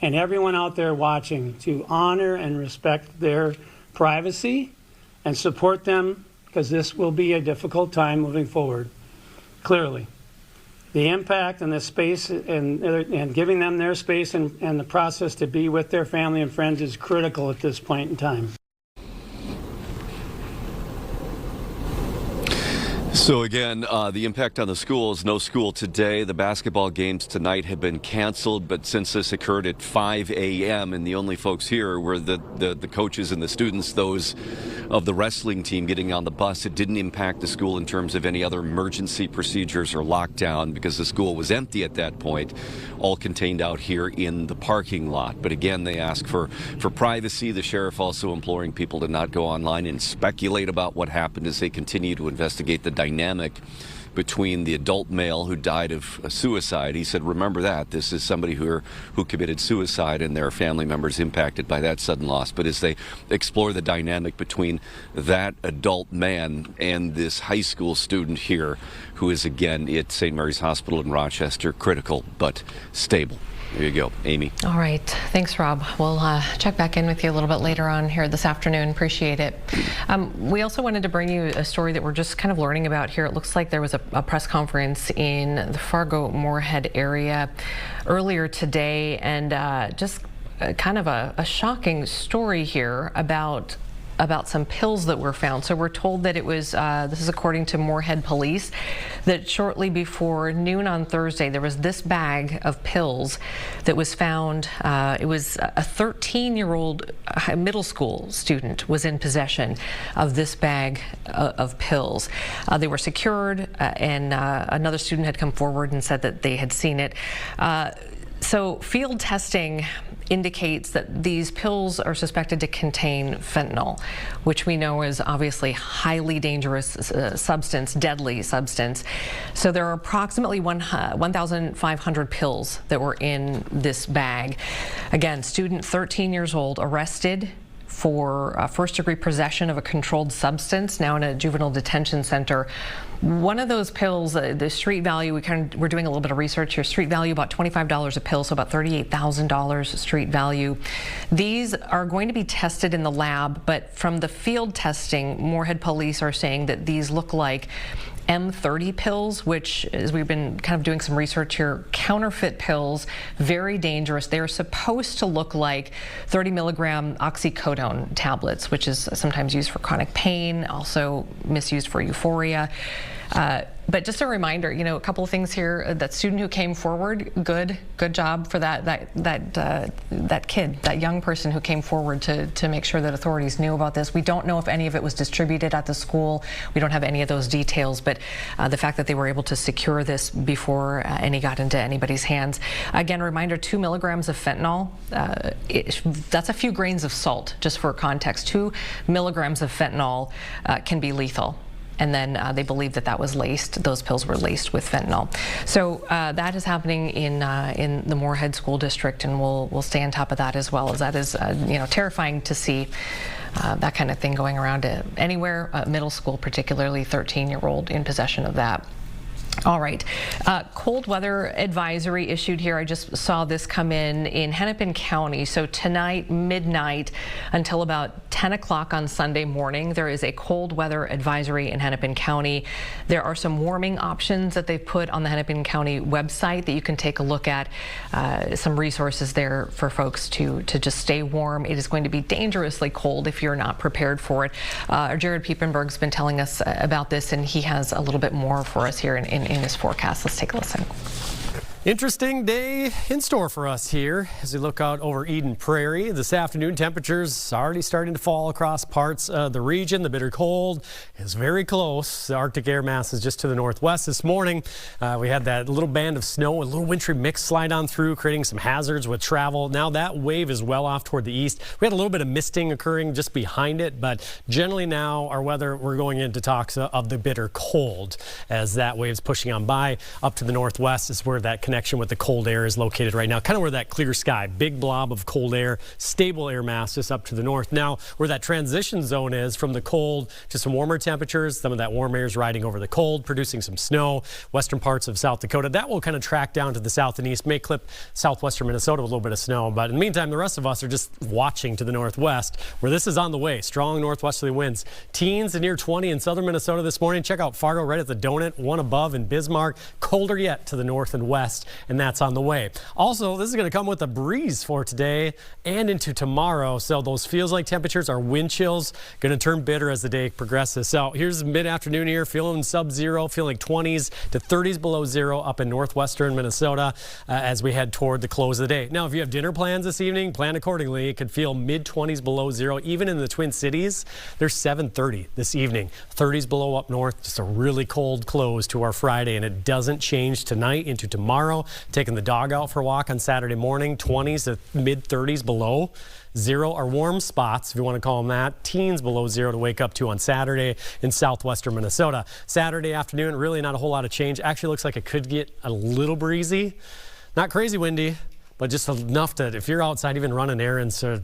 and everyone out there watching to honor and respect their privacy and support them, because this will be a difficult time moving forward. Clearly, the impact and the space and giving them their space and the process to be with their family and friends is critical at this point in time. So again, the impact on the schools, no school today. The basketball games tonight have been canceled, but since this occurred at 5 a.m. and the only folks here were the coaches and the students, those of the wrestling team getting on the bus, it didn't impact the school in terms of any other emergency procedures or lockdown because the school was empty at that point, all contained out here in the parking lot. But again, they ask for privacy. The sheriff also imploring people to not go online and speculate about what happened as they continue to investigate the dynamic between the adult male who died of suicide. He said, remember that. This is somebody who committed suicide and their family members impacted by that sudden loss. But as they explore the dynamic between that adult man and this high school student here, who is again at St. Mary's Hospital in Rochester, critical but stable. There you go, Amy. All right. Thanks, Rob. We'll check back in with you a little bit later on here this afternoon. Appreciate it. We also wanted to bring you a story that we're just kind of learning about here. It looks like there was a press conference in the Fargo-Moorhead area earlier today, and just kind of a shocking story here about some pills that were found. So we're told that it was, this is according to Moorhead Police, that shortly before noon on Thursday, there was this bag of pills that was found. It was a 13-year-old middle school student was in possession of this bag of pills. They were secured, and another student had come forward and said that they had seen it. So field testing indicates that these pills are suspected to contain fentanyl, which we know is obviously highly dangerous substance, deadly substance. So there are approximately 1,500 pills that were in this bag. Again, student 13 years old arrested for first-degree possession of a controlled substance, now in a juvenile detention center. One of those pills, the street value, we're doing a little bit of research here, street value about $25 a pill, so about $38,000 street value. These are going to be tested in the lab, but from the field testing, Moorhead Police are saying that these look like M30 pills, which, as we've been kind of doing some research here, counterfeit pills, very dangerous. They're supposed to look like 30 milligram oxycodone tablets, which is sometimes used for chronic pain, also misused for euphoria. But just a reminder, a couple of things here. That student who came forward, good job for that kid, that young person who came forward to make sure that authorities knew about this. We don't know if any of it was distributed at the school. We don't have any of those details, but the fact that they were able to secure this before any got into anybody's hands. Again, reminder, 2 milligrams of fentanyl. That's a few grains of salt, just for context. 2 milligrams of fentanyl can be lethal. And then they believe that was laced. Those pills were laced with fentanyl. So that is happening in the Moorhead School District, and we'll stay on top of that as well, as that is terrifying to see that kind of thing going around anywhere, middle school particularly, 13-year-old in possession of that. All right, cold weather advisory issued here. I just saw this come in Hennepin County. So tonight, midnight, until about 10 o'clock on Sunday morning, there is a cold weather advisory in Hennepin County. There are some warming options that they've put on the Hennepin County website that you can take a look at. Some resources there for folks to just stay warm. It is going to be dangerously cold if you're not prepared for it. Jared Piepenberg's been telling us about this, and he has a little bit more for us here in his forecast. Let's take a listen. Interesting day in store for us here as we look out over Eden Prairie. This afternoon, temperatures already starting to fall across parts of the region. The bitter cold is very close. The Arctic air mass is just to the northwest this morning. We had that little band of snow, a little wintry mix slide on through, creating some hazards with travel. Now that wave is well off toward the east. We had a little bit of misting occurring just behind it, but generally now our weather, we're going into talks of the bitter cold as that wave's pushing on by. Up to the northwest is where that connection with the cold air is located right now, kind of where that clear sky, big blob of cold air, stable air mass just up to the north. Now where that transition zone is from the cold to some warmer temperatures, some of that warm air is riding over the cold, producing some snow. Western parts of South Dakota, that will kind of track down to the south and east, may clip southwestern Minnesota with a little bit of snow. But in the meantime, the rest of us are just watching to the northwest where this is on the way. Strong northwesterly winds. Teens near 20 in southern Minnesota this morning. Check out Fargo right at the donut, 1 above in Bismarck. Colder yet to the north and west, and that's on the way. Also, this is going to come with a breeze for today and into tomorrow. So those feels like temperatures, our wind chills, going to turn bitter as the day progresses. So here's mid-afternoon here, feeling sub-zero, feeling 20s to 30s below zero up in northwestern Minnesota as we head toward the close of the day. Now, if you have dinner plans this evening, plan accordingly. It could feel mid-20s below zero. Even in the Twin Cities, there's 7:30 this evening. 30s below up north, just a really cold close to our Friday, and it doesn't change tonight into tomorrow. Taking the dog out for a walk on Saturday morning, 20s to mid-30s below zero are warm spots, if you want to call them that. Teens below zero to wake up to on Saturday in southwestern Minnesota. Saturday afternoon, really not a whole lot of change. Actually looks like it could get a little breezy. Not crazy windy, but just enough that if you're outside even running errands or,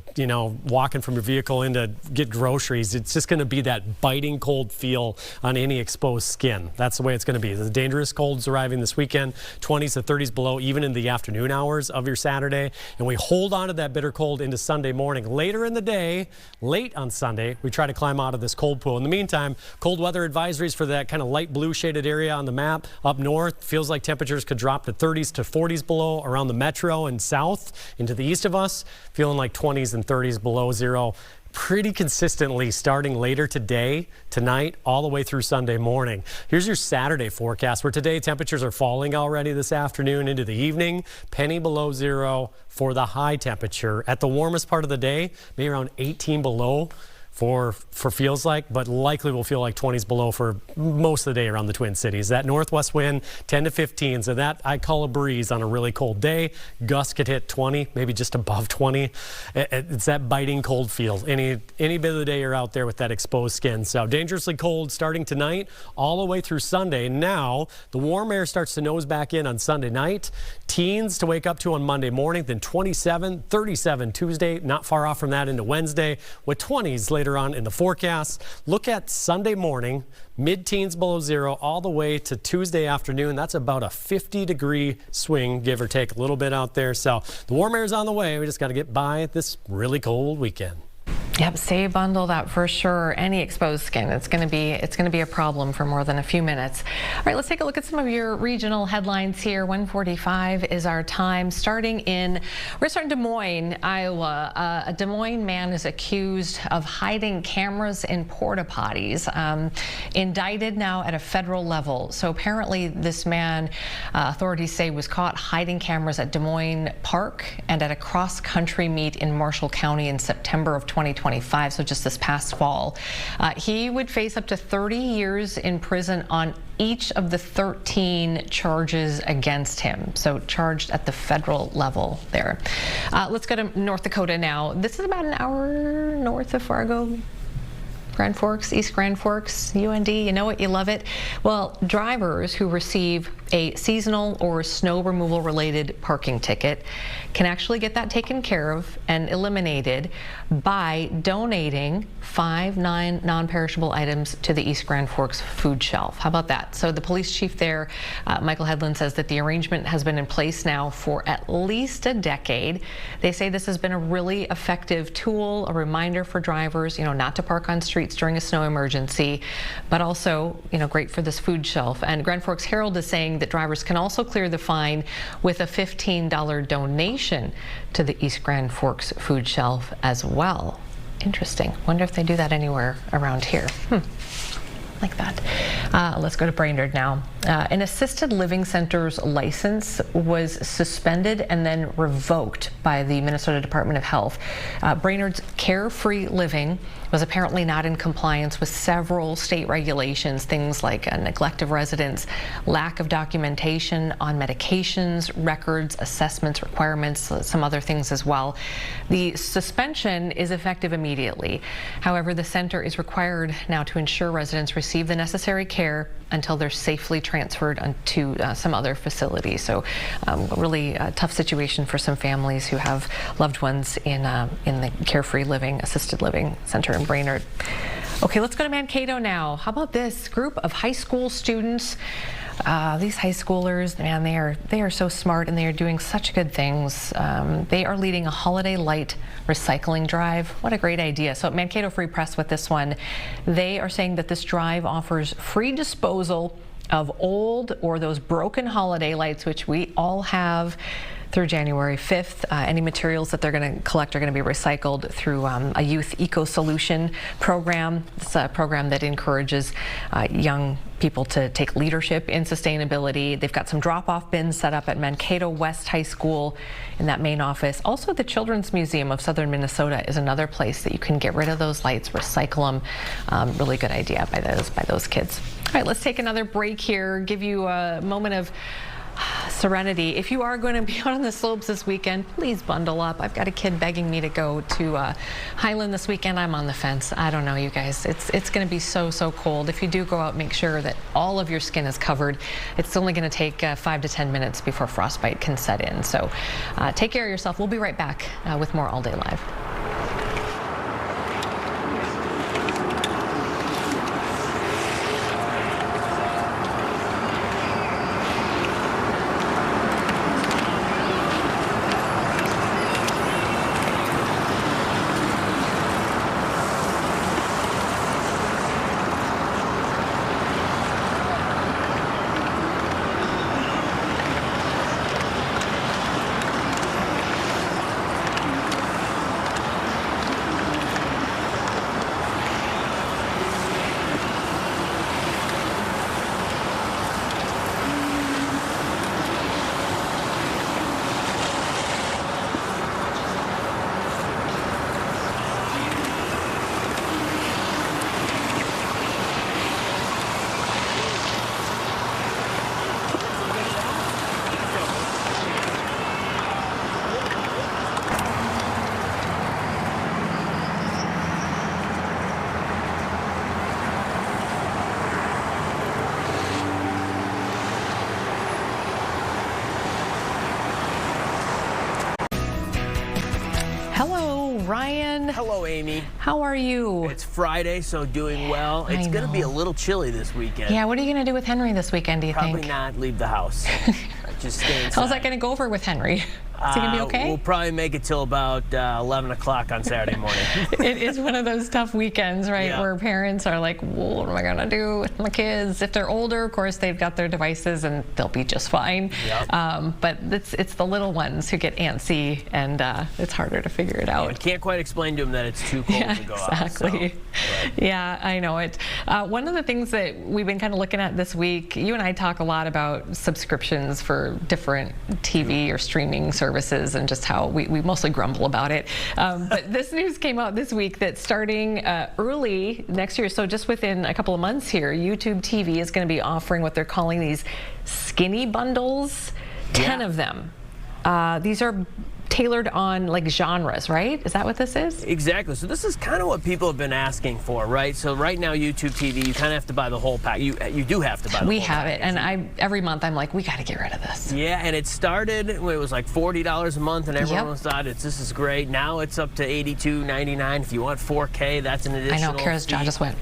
walking from your vehicle in to get groceries, it's just going to be that biting cold feel on any exposed skin. That's the way it's going to be. The dangerous cold's arriving this weekend, 20s to 30s below, even in the afternoon hours of your Saturday. And we hold on to that bitter cold into Sunday morning. Later in the day, late on Sunday, we try to climb out of this cold pool. In the meantime, cold weather advisories for that kind of light blue shaded area on the map up north. Feels like temperatures could drop to 30s to 40s below around the metro and south into the east of us, feeling like 20s and 30s below zero pretty consistently starting later today, tonight, all the way through Sunday morning. Here's your Saturday forecast, where today temperatures are falling already this afternoon into the evening, penny below zero for the high temperature. At the warmest part of the day, maybe around 18 below for feels like, but likely will feel like 20s below for most of the day around the Twin Cities. That northwest wind 10 to 15, so that I call a breeze on a really cold day. Gusts could hit 20, maybe just above 20. It's that biting cold feel any bit of the day you're out there with that exposed skin. So dangerously cold starting tonight all the way through Sunday. Now the warm air starts to nose back in on Sunday night. Teens to wake up to on Monday morning, then 27, 37 Tuesday, not far off from that into Wednesday, with 20s later on in the forecast. Look at Sunday morning, mid-teens below zero all the way to Tuesday afternoon. That's about a 50-degree swing, give or take a little bit out there. So the warm air is on the way. We just got to get by this really cold weekend. Yep, stay bundled up for sure. Any exposed skin, it's going to be a problem for more than a few minutes. All right, let's take a look at some of your regional headlines here. 1:45 is our time. We're starting in Des Moines, Iowa. A Des Moines man is accused of hiding cameras in porta potties, indicted now at a federal level. So apparently this man, authorities say, was caught hiding cameras at Des Moines Park and at a cross-country meet in Marshall County in September of 2025, so just this past fall. He would face up to 30 years in prison on each of the 13 charges against him, so charged at the federal level there. Let's go to North Dakota now. This is about an hour north of Fargo. Grand Forks, East Grand Forks, UND, you know it, you love it. Well, drivers who receive a seasonal or snow removal related parking ticket can actually get that taken care of and eliminated by donating 5 non-perishable items to the East Grand Forks food shelf. How about that? So the police chief there, Michael Hedlund, says that the arrangement has been in place now for at least a decade. They say this has been a really effective tool, a reminder for drivers, not to park on streets during a snow emergency, but also, great for this food shelf. And Grand Forks Herald is saying that drivers can also clear the fine with a $15 donation to the East Grand Forks food shelf as well. Interesting. Wonder if they do that anywhere around here. Like that. Let's go to Brainerd now. An assisted living center's license was suspended and then revoked by the Minnesota Department of Health. Brainerd's Carefree Living was apparently not in compliance with several state regulations, things like neglect of residents, lack of documentation on medications, records, assessments, requirements, some other things as well. The suspension is effective immediately. However, the center is required now to ensure residents receive the necessary care until they're safely transferred to some other facility. So really a tough situation for some families who have loved ones in the Carefree Living, Assisted Living Center in Brainerd. Okay, let's go to Mankato now. How about this group of high school students? These high schoolers, man, they are so smart and they are doing such good things. They are leading a holiday light recycling drive. What a great idea. So Mankato Free Press with this one, they are saying that this drive offers free disposal of old or those broken holiday lights, which we all have, through January 5th. Any materials that they're going to collect are going to be recycled through a youth eco-solution program. It's a program that encourages young people to take leadership in sustainability. They've got some drop-off bins set up at Mankato West High School in that main office. Also, the Children's Museum of Southern Minnesota is another place that you can get rid of those lights, recycle them. Really good idea by those kids. All right, let's take another break here, give you a moment of serenity. If you are going to be out on the slopes this weekend, please bundle up. I've got a kid begging me to go to Highland this weekend. I'm on the fence. I don't know, you guys. It's going to be so cold. If you do go out, make sure that all of your skin is covered. It's only going to take 5 to 10 minutes before frostbite can set in. So take care of yourself. We'll be right back with more All Day Live. Ryan. Hello, Amy. How are you? It's Friday, so doing well. It's going to be a little chilly this weekend. Yeah, what are you going to do with Henry this weekend, do you think? Probably not leave the house. Just stay inside. How's that going to go over with Henry? Is it going to be okay? We'll probably make it till about 11 o'clock on Saturday morning. It is one of those tough weekends, right, where parents are like, well, what am I going to do with my kids? If they're older, of course, they've got their devices and they'll be just fine. But it's the little ones who get antsy, and it's harder to figure it out. You can't quite explain to them that it's too cold to go exactly. out. So, yeah, I know it. One of the things that we've been kind of looking at this week, you and I talk a lot about subscriptions for different TV or streaming services and just how we mostly grumble about it. But this news came out this week that starting early next year, so just within a couple of months here, YouTube TV is going to be offering what they're calling these skinny bundles, 10 of them. These are tailored on like genres, right? Is that what this is? Exactly. So this is kind of what people have been asking for, right? So right now, YouTube TV, you kind of have to buy the whole pack. You do have to buy the whole pack. We have it, and every month I'm like, we got to get rid of this. Yeah, and it started when it was like $40 a month, and everyone thought this is great. Now it's up to $82.99. If you want 4K, that's an additional. I know, Kara's jaw just went.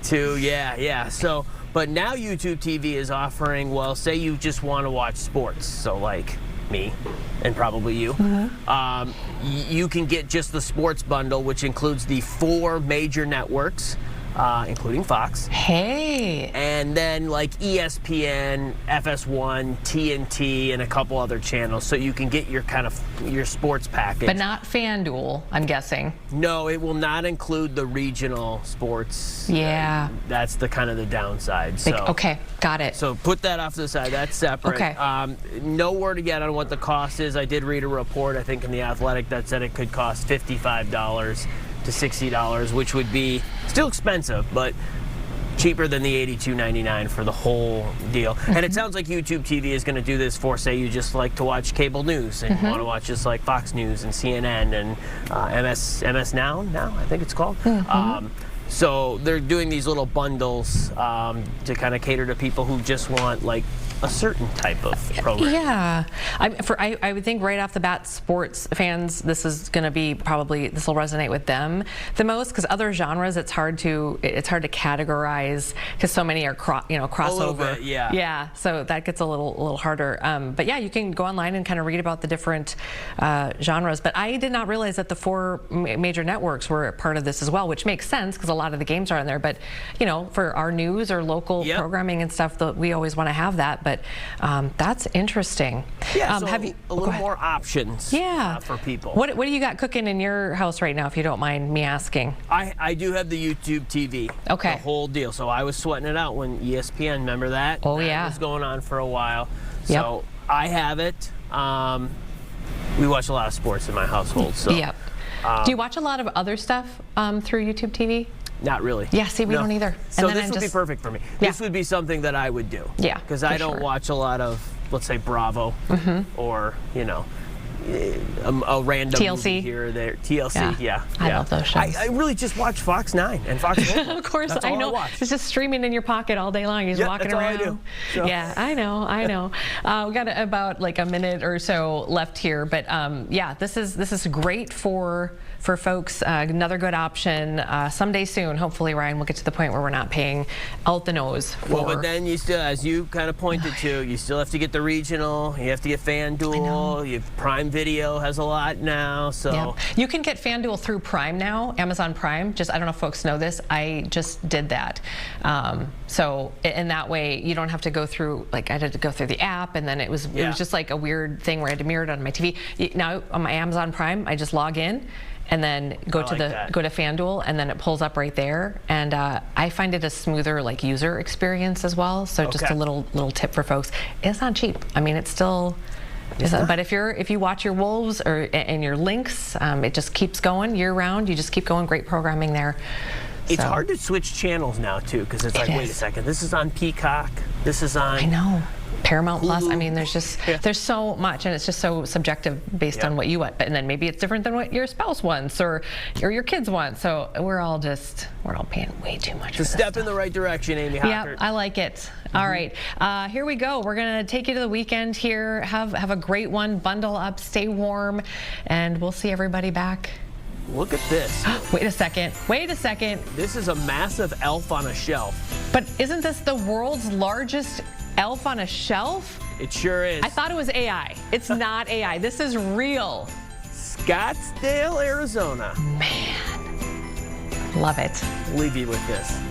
Yeah. So, but now YouTube TV is offering, well, say you just want to watch sports, so like me and probably you, you can get just the sports bundle, which includes the 4 major networks, including Fox. Hey. And then like ESPN, FS1, TNT, and a couple other channels, so you can get your your sports package. But not FanDuel, I'm guessing. No, it will not include the regional sports. Yeah. That's the kind of the downside. So, okay, got it. So put that off to the side. That's separate. Okay. No word yet on what the cost is. I did read a report, I think, in The Athletic that said it could cost $55 to $60, which would be still expensive, but cheaper than the $82.99 for the whole deal. And it sounds like YouTube TV is going to do this for, say, you just like to watch cable news and you want to watch just like Fox News and CNN and MS Now, I think it's called. So they're doing these little bundles to kind of cater to people who just want like a certain type of program. Yeah, I would think right off the bat, sports fans, this is going to be probably, this will resonate with them the most, because other genres, it's hard to categorize because so many are crossover. Yeah. So that gets a little harder. But yeah, you can go online and kind of read about the different genres. But I did not realize that the 4 major networks were part of this as well, which makes sense because a lot of the games are on there. But for our news or local programming and stuff, we always want to have that. But that's interesting. Yeah, so have you, a little more options for people. What do you got cooking in your house right now, if you don't mind me asking? I do have the YouTube TV. Okay. The whole deal. So I was sweating it out when ESPN, remember that? Oh, that was going on for a while. So I have it. We watch a lot of sports in my household. So. Yep. Do you watch a lot of other stuff through YouTube TV? Not really. Yeah, see, we don't either. So this would be perfect for me. This would be something that I would do. Yeah, because I don't watch a lot of, let's say, Bravo or, a random TLC movie here or there. TLC, yeah. I love those shows. I really just watch Fox 9 and Fox 4. Of course, that's I know. I it's just streaming in your pocket all day long. You're just walking around. That's all I do. So. Yeah, I know. We got about like a minute or so left here, but yeah, this is great for folks. Another good option. Someday soon, hopefully, Ryan, we'll get to the point where we're not paying out the nose for. Well, but then you still, as you kind of pointed to, you still have to get the regional. You have to get FanDuel. You have Prime Video has a lot now. So you can get FanDuel through Prime now, Amazon Prime. I don't know if folks know this. I just did that. So in that way, you don't have to go through, like I had to go through the app, and then it was just like a weird thing where I had to mirror it on my TV. Now on my Amazon Prime, I just log in and then go to FanDuel, and then it pulls up right there. And I find it a smoother like user experience as well. So just a little tip for folks. It's not cheap. I mean, it's still. But if you watch your Wolves and your Lynx, it just keeps going year round. You just keep going. Great programming there. It's hard to switch channels now too, because it's like, wait a second, this is on Peacock. This is on. I know. Paramount Plus. I mean, there's so much, and it's just so subjective based on what you want. And then maybe it's different than what your spouse wants or your kids want. So we're all paying way too much. It's a step in the right direction, Amy Hockert. Yeah, I like it. All right, here we go. We're gonna take you to the weekend here. Have a great one. Bundle up, stay warm, and we'll see everybody back. Look at this. Wait a second. This is a massive elf on a shelf. But isn't this the world's largest Elf on a shelf? It sure is. I thought it was AI. It's not AI. This is real. Scottsdale, Arizona. Man. Love it. Leave you with this.